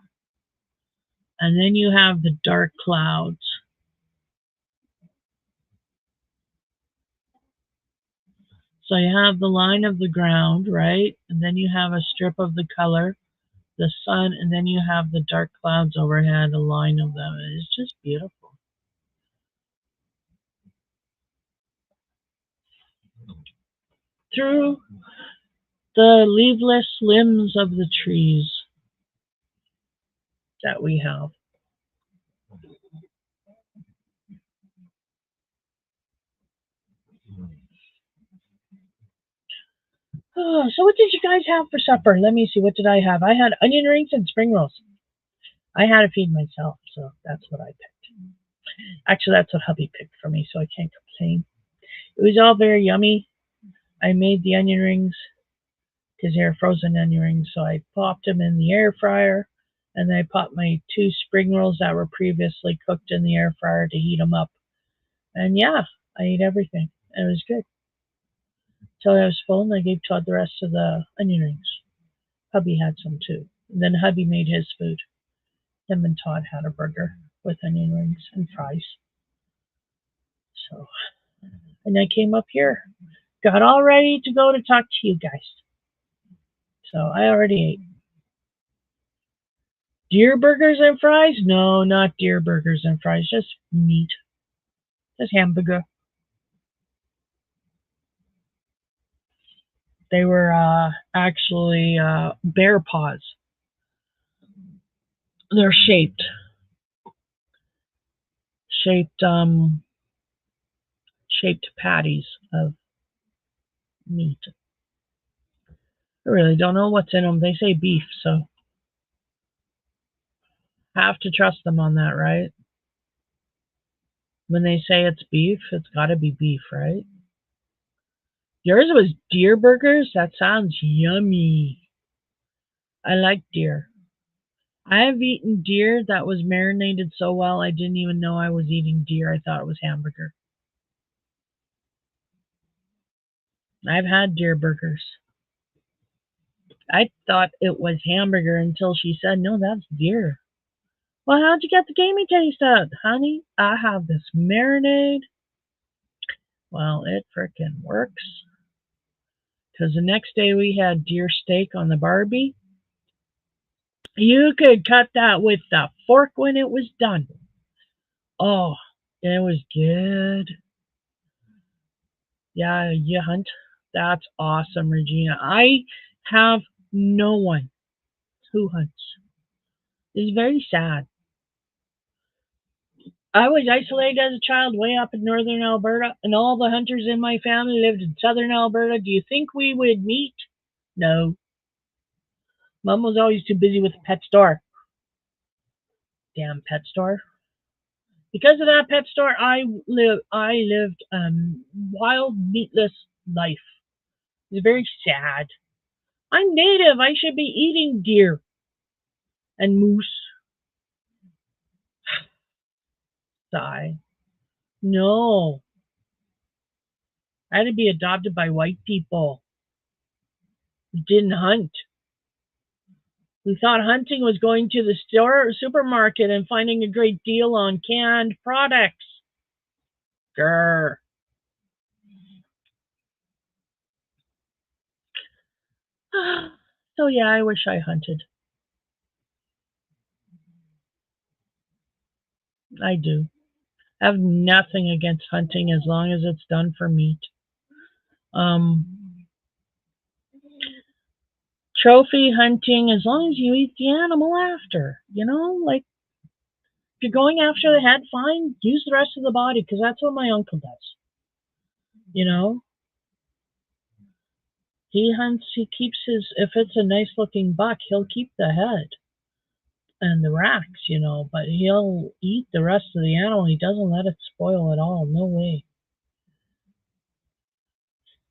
And then you have the dark clouds. So you have the line of the ground, right? And then you have a strip of the color, the sun, and then you have the dark clouds overhead, a line of them. It's just beautiful. Through the leafless limbs of the trees that we have. Oh, so what did you guys have for supper? Let me see. What did I have? I had onion rings and spring rolls. I had to feed myself, so that's what I picked. Actually, that's what hubby picked for me, so I can't complain. It was all very yummy. I made the onion rings because they're frozen onion rings, so I popped them in the air fryer, and then I popped my two spring rolls that were previously cooked in the air fryer to heat them up. And yeah, I ate everything, and it was good. Till I was full, and I gave Todd the rest of the onion rings. Hubby had some too. And then hubby made his food. Him and Todd had a burger with onion rings and fries. So, and I came up here, got all ready to go to talk to you guys. So I already ate. Deer burgers and fries? No, not deer burgers and fries, just meat. Just hamburger. They were actually bear paws. They're shaped, shaped patties of meat. I really don't know what's in them. They say beef, so have to trust them on that, right? When they say it's beef, it's got to be beef, right? Yours was deer burgers? That sounds yummy. I like deer. I have eaten deer that was marinated so well I didn't even know I was eating deer. I thought it was hamburger. I've had deer burgers. I thought it was hamburger until she said, no, that's deer. Well, how'd you get the gamey taste out? Honey, I have this marinade. Well, it frickin' works. Because the next day we had deer steak on the Barbie. You could cut that with the fork when it was done. Oh, it was good. Yeah, you hunt. That's awesome, Regina. I have no one who hunts. It's very sad. I was isolated as a child way up in northern Alberta, and all the hunters in my family lived in southern Alberta. Do you think we would meet? No. Mom was always too busy with the pet store. Damn pet store. Because of that pet store, I lived wild, meatless life. It was very sad. I'm native. I should be eating deer and moose. Sigh. No, I had to be adopted by white people who didn't hunt. We thought hunting was going to the store or supermarket and finding a great deal on canned products. Grr. So yeah, I wish I hunted. I do. I have nothing against hunting as long as it's done for meat. Um, Trophy hunting as long as you eat the animal after. Like if you're going after the head, fine. Use the rest of the body because that's what my uncle does. You know, he hunts. He keeps his. If it's a nice looking buck, he'll keep the head and the racks. But he'll eat the rest of the animal. He doesn't let it spoil at all. No way.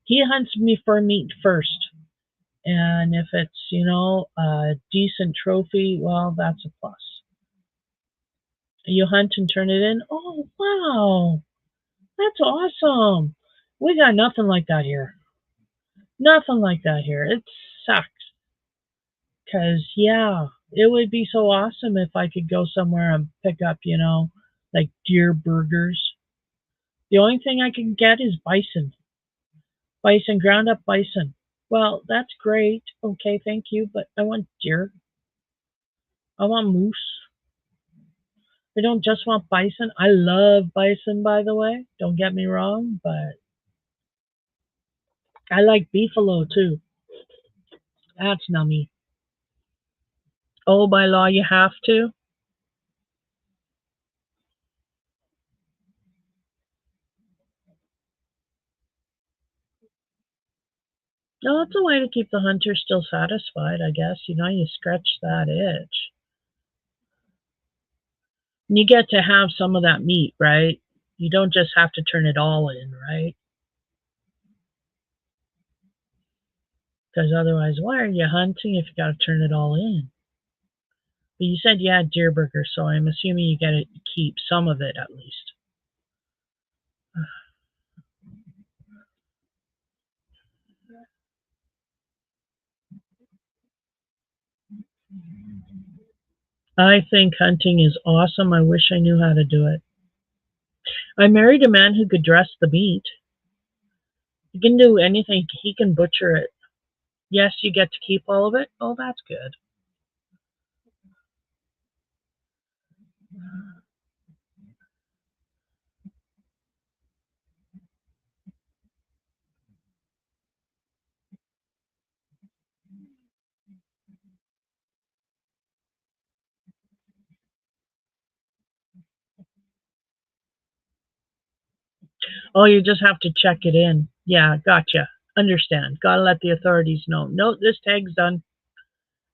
He hunts me for meat first. And if it's, a decent trophy, well, that's a plus. You hunt and turn it in. Oh, wow. That's awesome. We got nothing like that here. Nothing like that here. It sucks. Because, yeah, it would be so awesome if I could go somewhere and pick up, like deer burgers. The only thing I can get is bison. Bison, ground up bison. Well, that's great. Okay, thank you. But I want deer. I want moose. I don't just want bison. I love bison, by the way. Don't get me wrong, but I like beefalo too. That's nummy. Oh, by law, you have to. No, it's a way to keep the hunter still satisfied, I guess. You scratch that itch. And you get to have some of that meat, right? You don't just have to turn it all in, right? Because otherwise, why are you hunting if you got to turn it all in? But you said you had deer burger, so I'm assuming you get to keep some of it at least. I think hunting is awesome. I wish I knew how to do it. I married a man who could dress the meat. He can do anything. He can butcher it. Yes, you get to keep all of it. Oh, that's good. Oh, you just have to check it in. Yeah, gotcha. Understand. Gotta let the authorities know. No, this tag's done.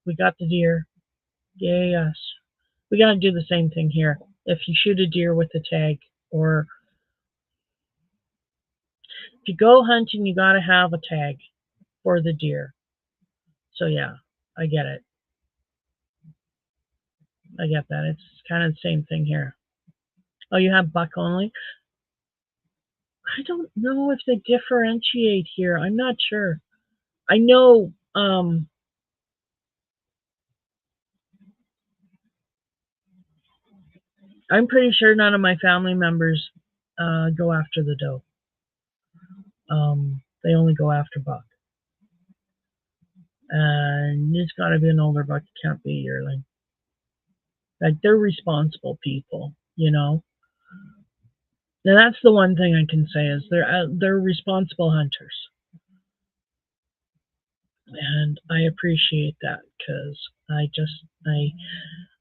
We got the deer. Yeah, yes. We gotta do the same thing here. If you shoot a deer with a tag, or if you go hunting, you gotta have a tag for the deer. So yeah, I get it. I get that. It's kind of the same thing here. Oh, you have buck only? I don't know if they differentiate here. I'm not sure. I know I'm pretty sure none of my family members go after the doe. They only go after buck. And it's got to be an older buck. It can't be a yearling. Like they're responsible people. And that's the one thing I can say is they're responsible hunters, and I appreciate that because I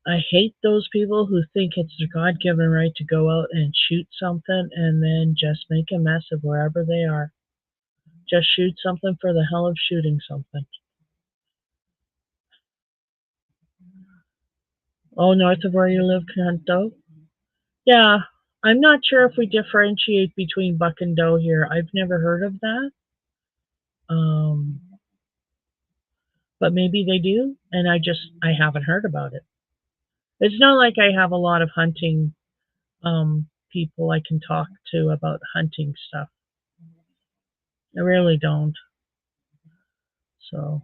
I hate those people who think it's their God given right to go out and shoot something and then just make a mess of wherever they are. Just shoot something for the hell of shooting something. Oh, north of where you live, Kanto? Yeah, I'm not sure if we differentiate between buck and doe here. I've never heard of that. Um, but maybe they do, and I haven't heard about it. It's not like I have a lot of hunting people I can talk to about hunting stuff. I really don't. So,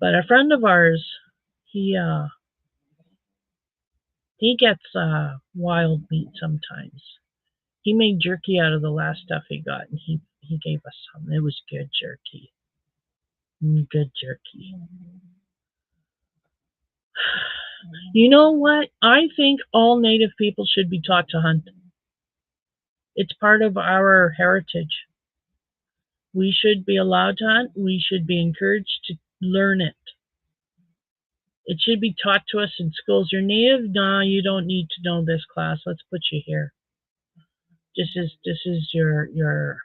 but a friend of ours, he uh he gets wild meat sometimes. He made jerky out of the last stuff he got, and he gave us some. It was good jerky. Good jerky. You know what? I think all Native people should be taught to hunt. It's part of our heritage. We should be allowed to hunt. We should be encouraged to learn it. It should be taught to us in schools. You're Native? Nah, you don't need to know this class. Let's put you here. This is your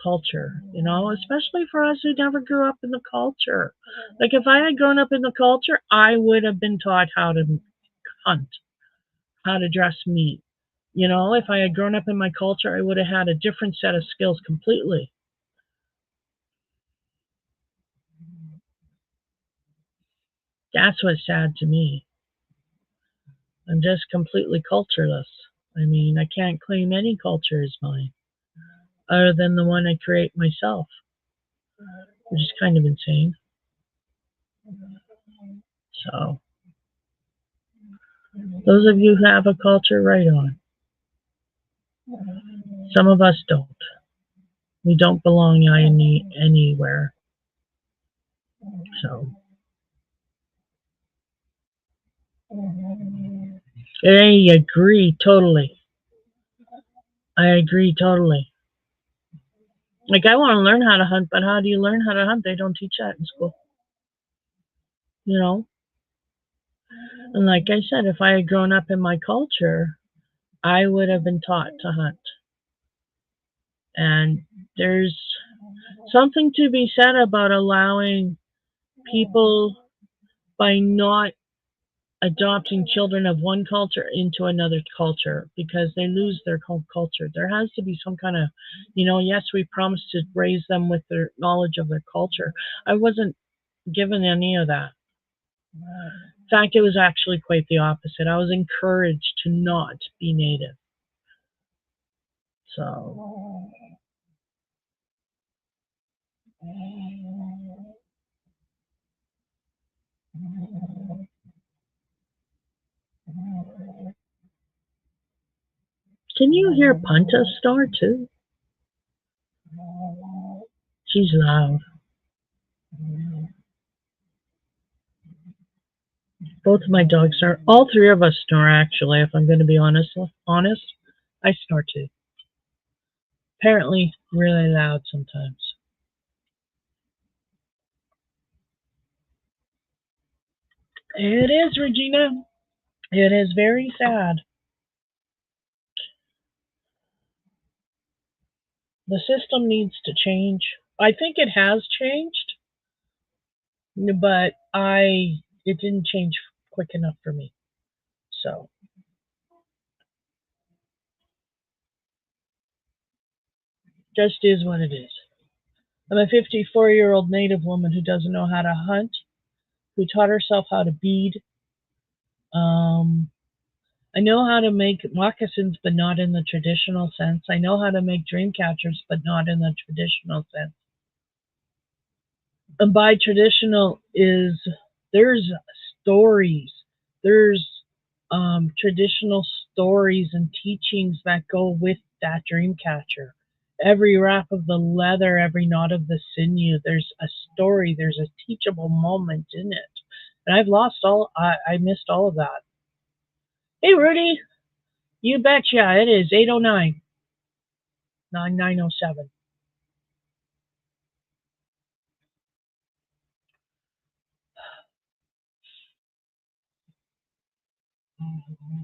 culture, especially for us who never grew up in the culture. Like if I had grown up in the culture, I would have been taught how to hunt, how to dress meat. If I had grown up in my culture, I would have had a different set of skills completely. That's what's sad to me. I'm just completely cultureless. I mean, I can't claim any culture as mine other than the one I create myself, which is kind of insane. So, those of you who have a culture, right on. Some of us don't. We don't belong anywhere. So, I agree totally. I agree totally. Like, I want to learn how to hunt, but how do you learn how to hunt? They don't teach that in school. You know? And like I said, if I had grown up in my culture, I would have been taught to hunt. And there's something to be said about allowing people by not adopting children of one culture into another culture because they lose their culture. There has to be some kind of, yes, we promised to raise them with their knowledge of their culture. I wasn't given any of that. In fact, it was actually quite the opposite. I was encouraged to not be native. So, can you hear Punta snore too? She's loud. Both of my dogs snore. All three of us snore, actually. If I'm going to be honest, I snore too. Apparently, really loud sometimes. It is, Regina. It is very sad. The system needs to change. I think it has changed, but it didn't change quick enough for me. So, just is what it is. I'm a 54-year-old Native woman who doesn't know how to hunt, who taught herself how to bead. Um, I know how to make moccasins, but not in the traditional sense. I know how to make dream catchers, but not in the traditional sense. And by traditional is there's stories, there's traditional stories and teachings that go with that dream catcher. Every wrap of the leather, every knot of the sinew, there's a story, there's a teachable moment in it. And I missed all of that. Hey, Rudy, you betcha, it is 8:09, 9:07.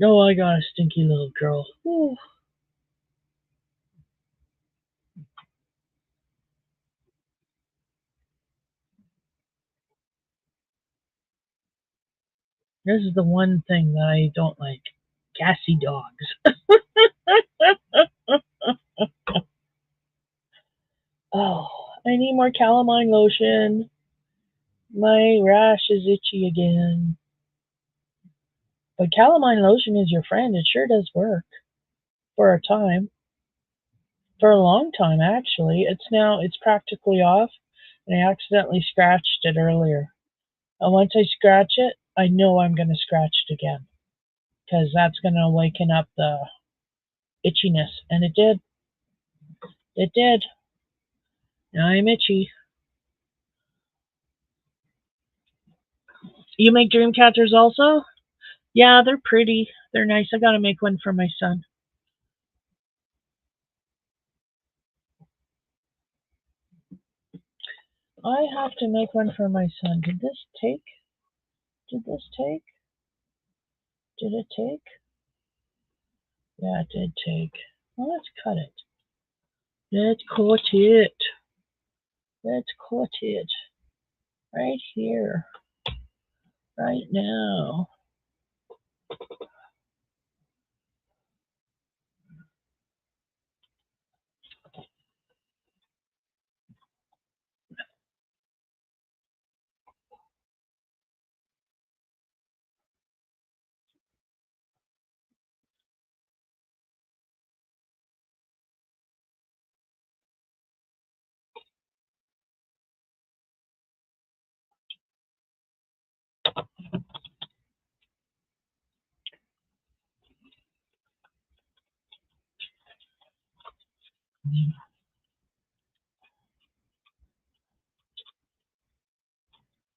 Oh, I got a stinky little girl. Ooh, this is the one thing that I don't like. Gassy dogs. Oh, I need more calamine lotion. My rash is itchy again. But calamine lotion is your friend. It sure does work for a time. For a long time, actually. It's practically off, and I accidentally scratched it earlier. And once I scratch it, I know I'm going to scratch it again because that's going to awaken up the itchiness. And it did. It did. Now I'm itchy. You make dream catchers also? Yeah, they're pretty. They're nice. I got to make one for my son. I have to make one for my son. Did this take? Did this take? Did it take? Yeah, it did take. Well, let's cut it. Let's cut it. Let's cut it. Right here. Right now.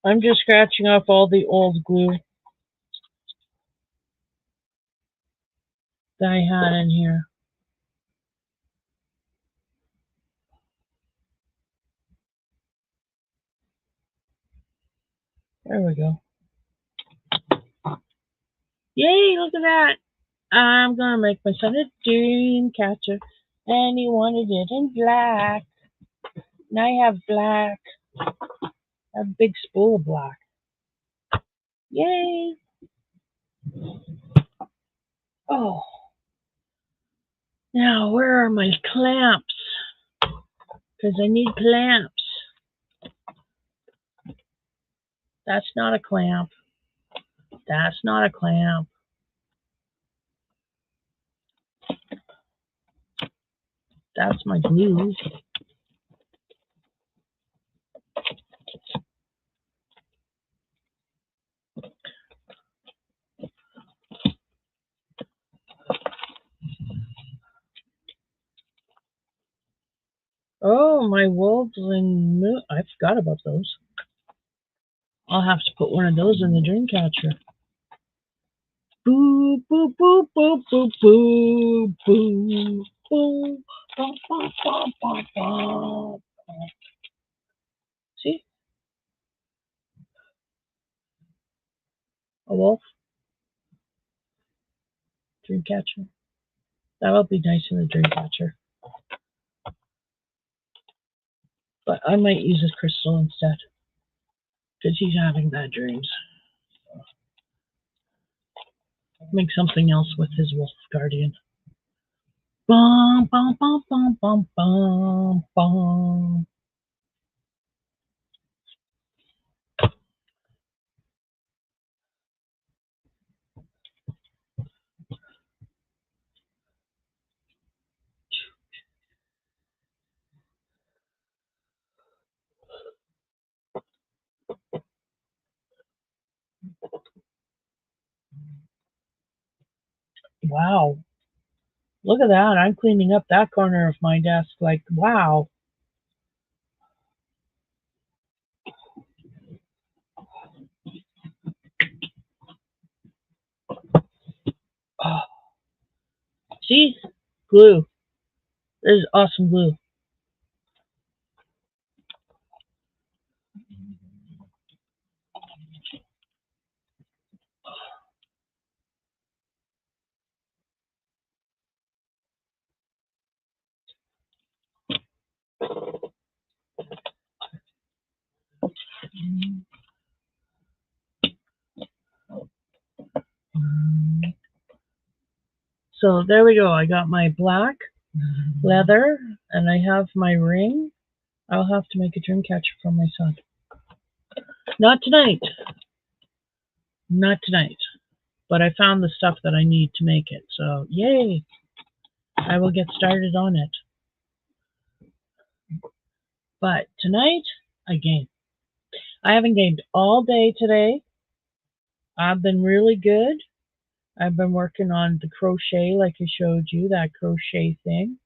I'm just scratching off all the old glue that I had in here. There we go. Yay, look at that. I'm gonna make my son a dream catcher. And he wanted it in black. And I have black. I have a big spool of black. Yay. Oh, now where are my clamps? Because I need clamps. That's not a clamp. That's not a clamp. That's my glue. Oh, my wolves and I forgot about those. I'll have to put one of those in the dream catcher. Boo, boo, boo, boo, boo, boo, boo, boo, bum, bum, bum, bum, bum. See, a wolf, dream catcher. That'll be nice in the dream catcher. But I might use a crystal instead because he's having bad dreams. Make something else with his wolf guardian. Bum, bum, bum, bum, bum, bum, bum. Wow. Look at that. I'm cleaning up that corner of my desk. Like, wow. Oh, see? Glue. This is awesome glue. So there we go. I got my black leather and I have my ring. I'll have to make a dream catcher for my son. Not tonight. Not tonight. But I found the stuff that I need to make it. So yay. I will get started on it. But tonight I game. I haven't gamed all day today. I've been really good. I've been working on the crochet like I showed you, that crochet thing.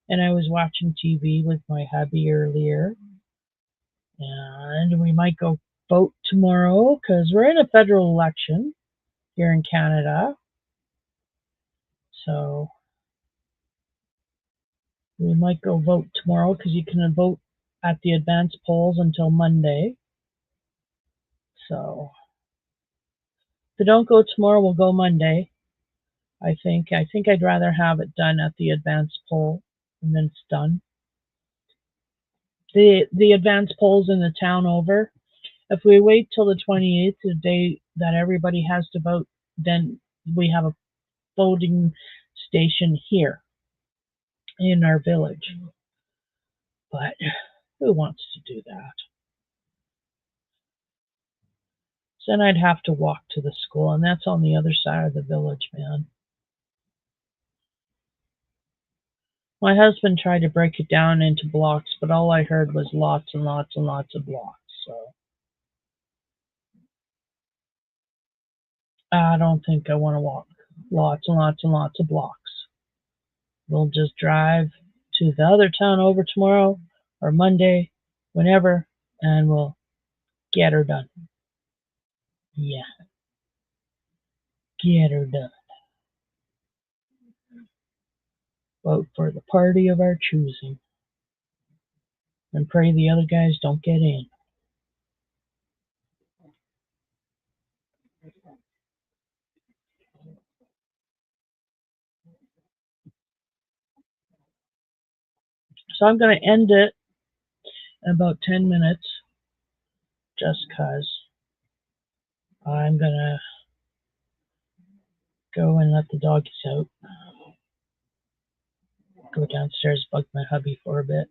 And I was watching TV with my hubby earlier. And we might go vote tomorrow because we're in a federal election here in Canada. So we might go vote tomorrow because you can vote at the advanced polls until Monday. So if we don't go tomorrow, we'll go Monday. I think I'd rather have it done at the advanced poll and then it's done. The advanced polls in the town over. If we wait till the 28th, the day that everybody has to vote, then we have a voting station here in our village. But who wants to do that? So then I'd have to walk to the school, and that's on the other side of the village, man. My husband tried to break it down into blocks, but all I heard was lots and lots and lots of blocks. So I don't think I want to walk lots and lots and lots of blocks. We'll just drive to the other town over tomorrow or Monday, whenever, and we'll get her done. Yeah, get her done. Vote for the party of our choosing. And pray the other guys don't get in. So I'm going to end it in about 10 minutes just because I'm going to go and let the doggies out. Go downstairs, bug my hubby for a bit.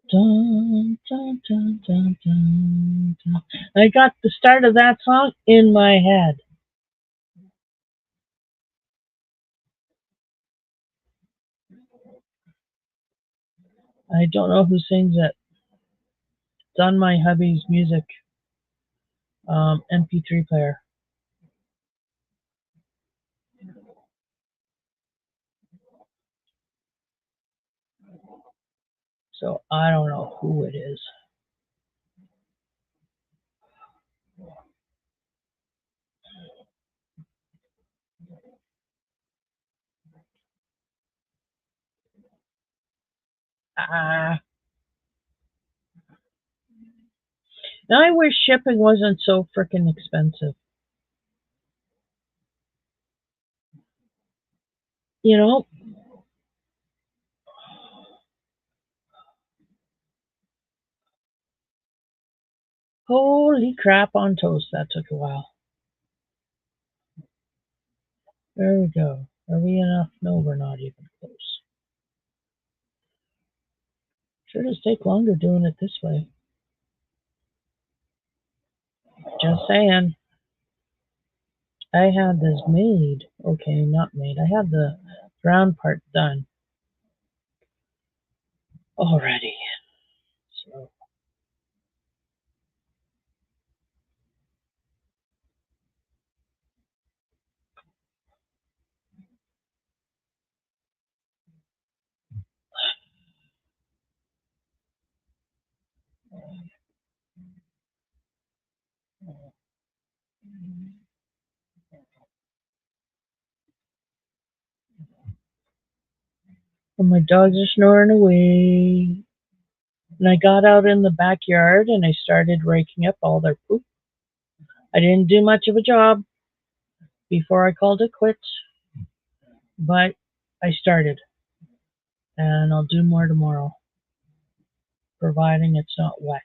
Dun, dun, dun, dun, dun, dun. I got the start of that song in my head. I don't know who sings it. It's on my hubby's music MP3 player. So I don't know who it is. Ah. Now I wish shipping wasn't so frickin' expensive. You know? Holy crap on toast, that took a while. There we go. Are we enough? No, we're not even close. Sure does take longer doing it this way. Just saying. I had this made. Okay, not made. I had the brown part done already. So and my dogs are snoring away. And I got out in the backyard and I started raking up all their poop. I didn't do much of a job before I called it quits, but I started and I'll do more tomorrow. providing it's not wet.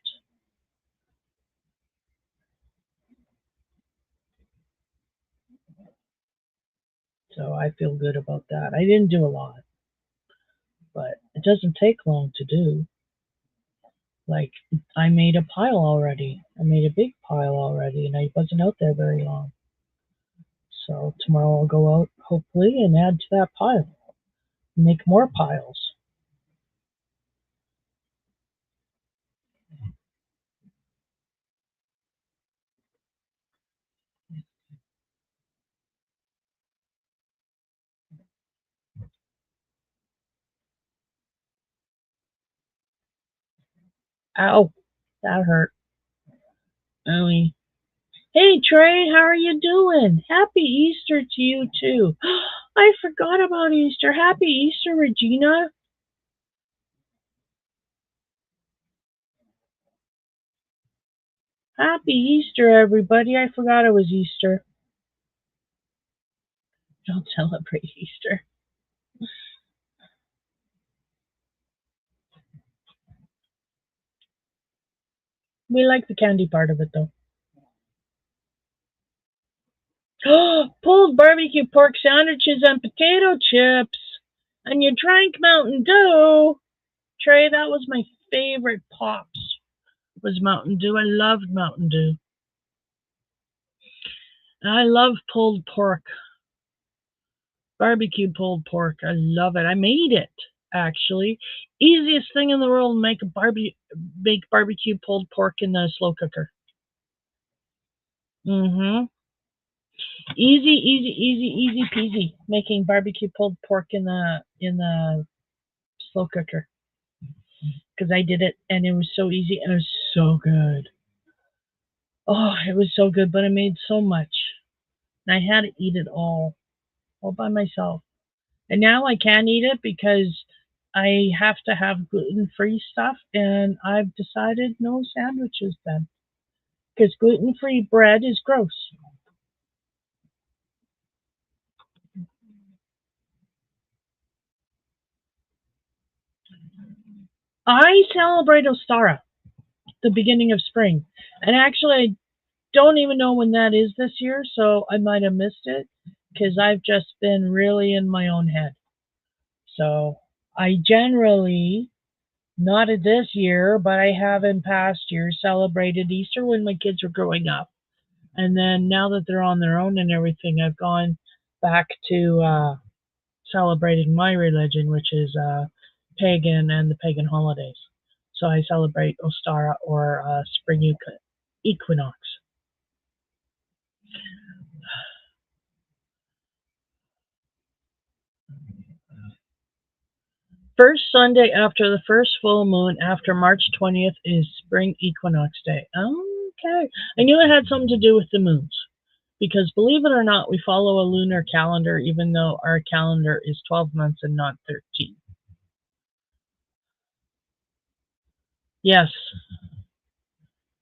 So I feel good about that. I didn't do a lot, but it doesn't take long to do. Like, I made a pile already. I made a big pile already, and I wasn't out there very long. So tomorrow I'll go out, hopefully, and add to that pile. Make more piles. Ow, that hurt. Owie. Hey Trey, how are you doing? Happy Easter to you too. I forgot about Easter. Happy Easter, Regina. Happy Easter, everybody. I forgot it was Easter. Don't celebrate Easter. We like the candy part of it though. Pulled barbecue pork sandwiches and potato chips. And you drank Mountain Dew. Trey, that was my favorite pops. Was Mountain Dew. I loved Mountain Dew. And I love pulled pork. Barbecue pulled pork. I love it. I made it actually. Easiest thing in the world, make barbecue pulled pork in the slow cooker. Mhm. Easy peasy. Making barbecue pulled pork in the slow cooker because I did it and it was so easy and it was so good. Oh, it was so good, but I made so much and I had to eat it all by myself. And now I can't eat it because I have to have gluten-free stuff, and I've decided no sandwiches then because gluten-free bread is gross. I celebrate Ostara, the beginning of spring, and actually I don't even know when that is this year, so I might have missed it because I've just been really in my own head. So I generally, not this year, but I have in past years celebrated Easter when my kids were growing up. And then now that they're on their own and everything, I've gone back to celebrating my religion, which is pagan and the pagan holidays. So I celebrate Ostara or spring equinox. First Sunday after the first full moon after March 20th is spring equinox day. Okay. I knew it had something to do with the moons. Because believe it or not, we follow a lunar calendar, even though our calendar is 12 months and not 13. Yes,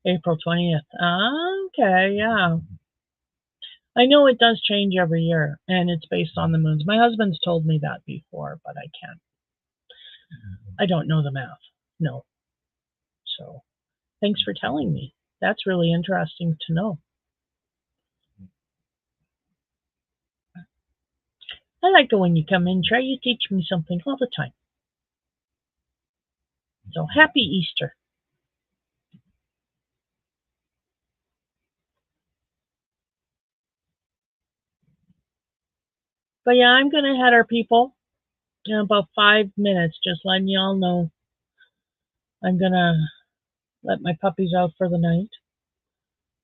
April 20th. Okay, yeah. I know it does change every year, and it's based on the moons. My husband's told me that before, but I don't know the math. No. So thanks for telling me. That's really interesting to know. I like it when you come in, Trey. You teach me something all the time. So happy Easter. But yeah, I'm going to head our people in about 5 minutes, just letting y'all know I'm going to let my puppies out for the night.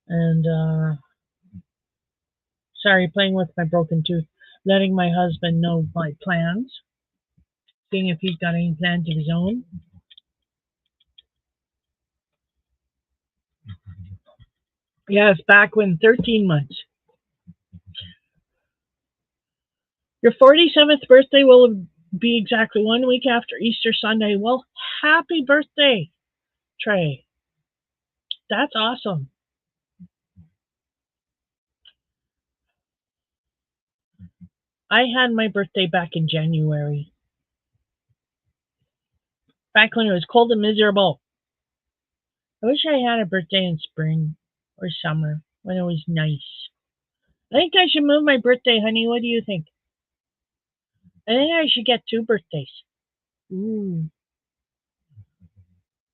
And sorry, playing with my broken tooth, letting my husband know my plans, seeing if he's got any plans of his own. Yes, back when 13 months. Your 47th birthday will be exactly 1 week after Easter Sunday. Well, happy birthday, Trey. That's awesome. I had my birthday back in January, back when it was cold and miserable. I wish I had a birthday in spring or summer when it was nice. I think I should move my birthday, honey. What do you think? I think I should get two birthdays. Ooh.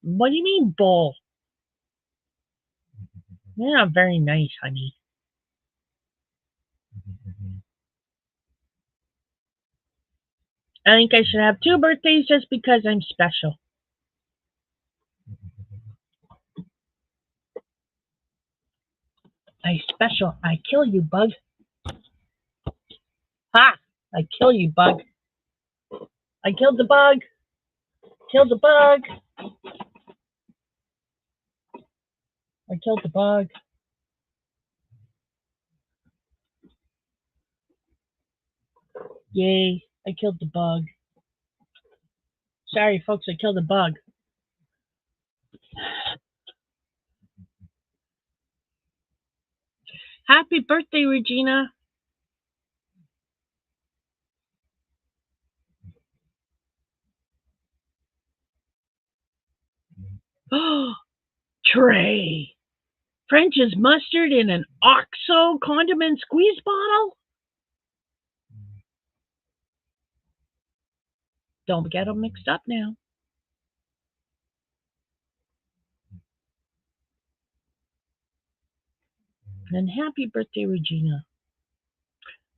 What do you mean, bull? You're not very nice, honey. I think I should have two birthdays just because I'm special. I special. I kill you, bug. Ha! I kill you, bug. I killed the bug. Killed the bug. I killed the bug. Yay. I killed the bug. Sorry, folks, I killed the bug. Happy birthday, Regina. Oh, Trey. French's mustard in an OXO condiment squeeze bottle? Don't get them mixed up now. And happy birthday, Regina.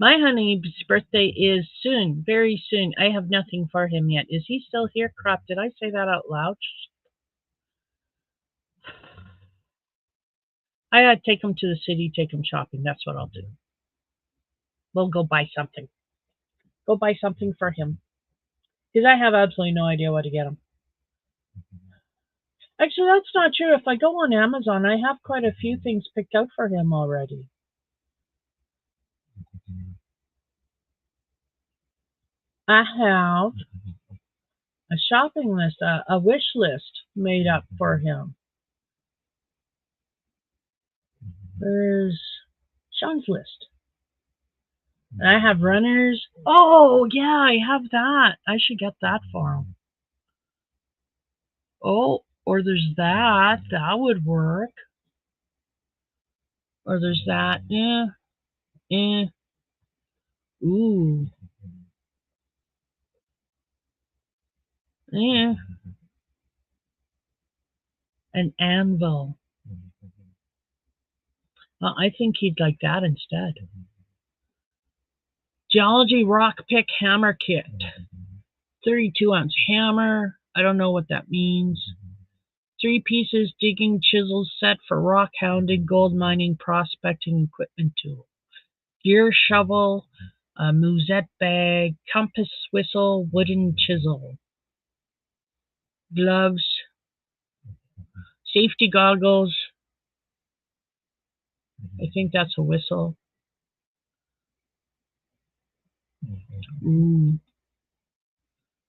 My honey's birthday is soon, very soon. I have nothing for him yet. Is he still here? Crap, did I say that out loud? I gotta take him to the city, take him shopping. That's what I'll do. We'll go buy something. Go buy something for him. Because I have absolutely no idea what to get him. Actually, that's not true. If I go on Amazon, I have quite a few things picked out for him already. I have a shopping list, a wish list made up for him. There's Sean's list. And I have runners. Oh, yeah, I have that. I should get that for him. Oh, or there's that. That would work. Or there's that. Yeah. Yeah. Ooh. Yeah. An anvil. Well, I think he'd like that instead. Geology rock pick hammer kit. 32-ounce hammer. I don't know what that means. 3 pieces digging chisel set for rock hounding, gold mining, prospecting equipment tool. Gear shovel, a musette bag, compass whistle, wooden chisel. Gloves, safety goggles. I think that's a whistle. Ooh.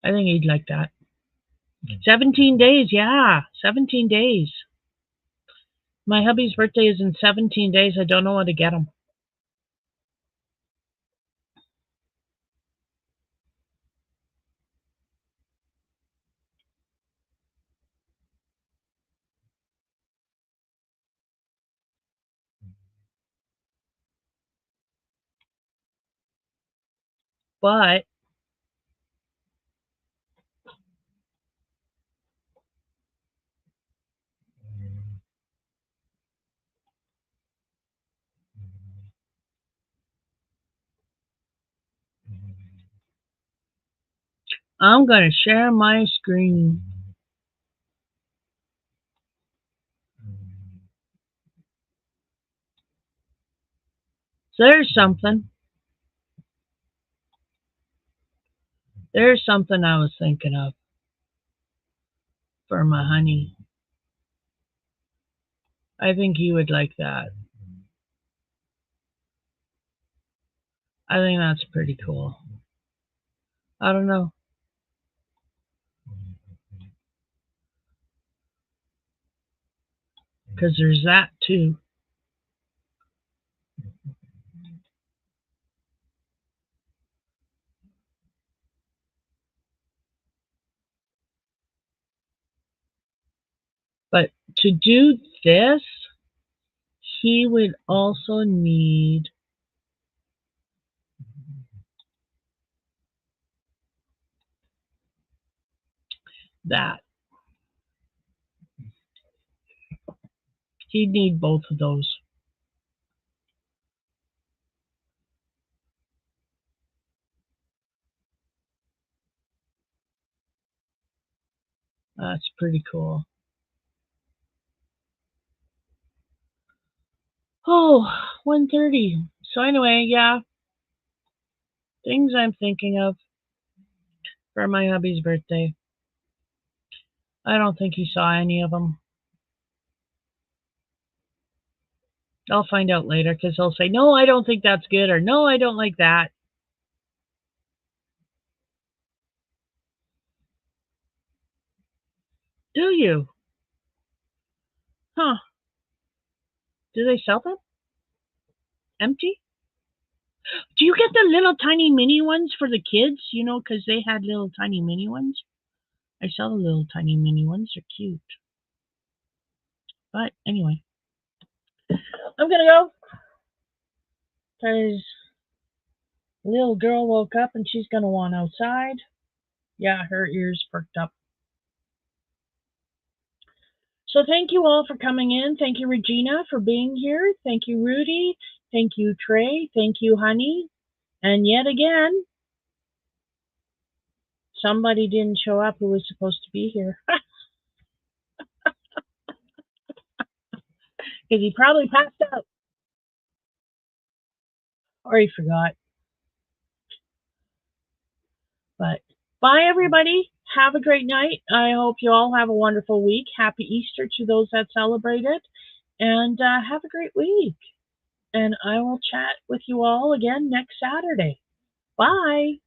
I think he'd like that. 17 days, yeah. 17 days. My hubby's birthday is in 17 days. I don't know what to get him. But I'm going to share my screen. So there's something. There's something I was thinking of for my honey. I think he would like that. I think that's pretty cool. I don't know. Because there's that too. But to do this, he would also need that. He'd need both of those. That's pretty cool. Oh, 1:30. So anyway, yeah, things I'm thinking of for my hubby's birthday. I don't think he saw any of them. I'll find out later because he'll say, no, I don't think that's good, or no, I don't like that. Do you? Huh. Do they sell them? Empty? Do you get the little tiny mini ones for the kids? You know, because they had little tiny mini ones. I saw the little tiny mini ones. They're cute. But anyway, I'm going to go because the little girl woke up and she's going to want outside. Yeah, her ears perked up. So thank you all for coming in. Thank you, Regina, for being here. Thank you, Rudy. Thank you, Trey. Thank you, Honey. And yet again, somebody didn't show up who was supposed to be here. Because he probably passed out. Or he forgot. But bye, everybody. Have a great night. I hope you all have a wonderful week. Happy Easter to those that celebrate it. And have a great week. And I will chat with you all again next Saturday. Bye.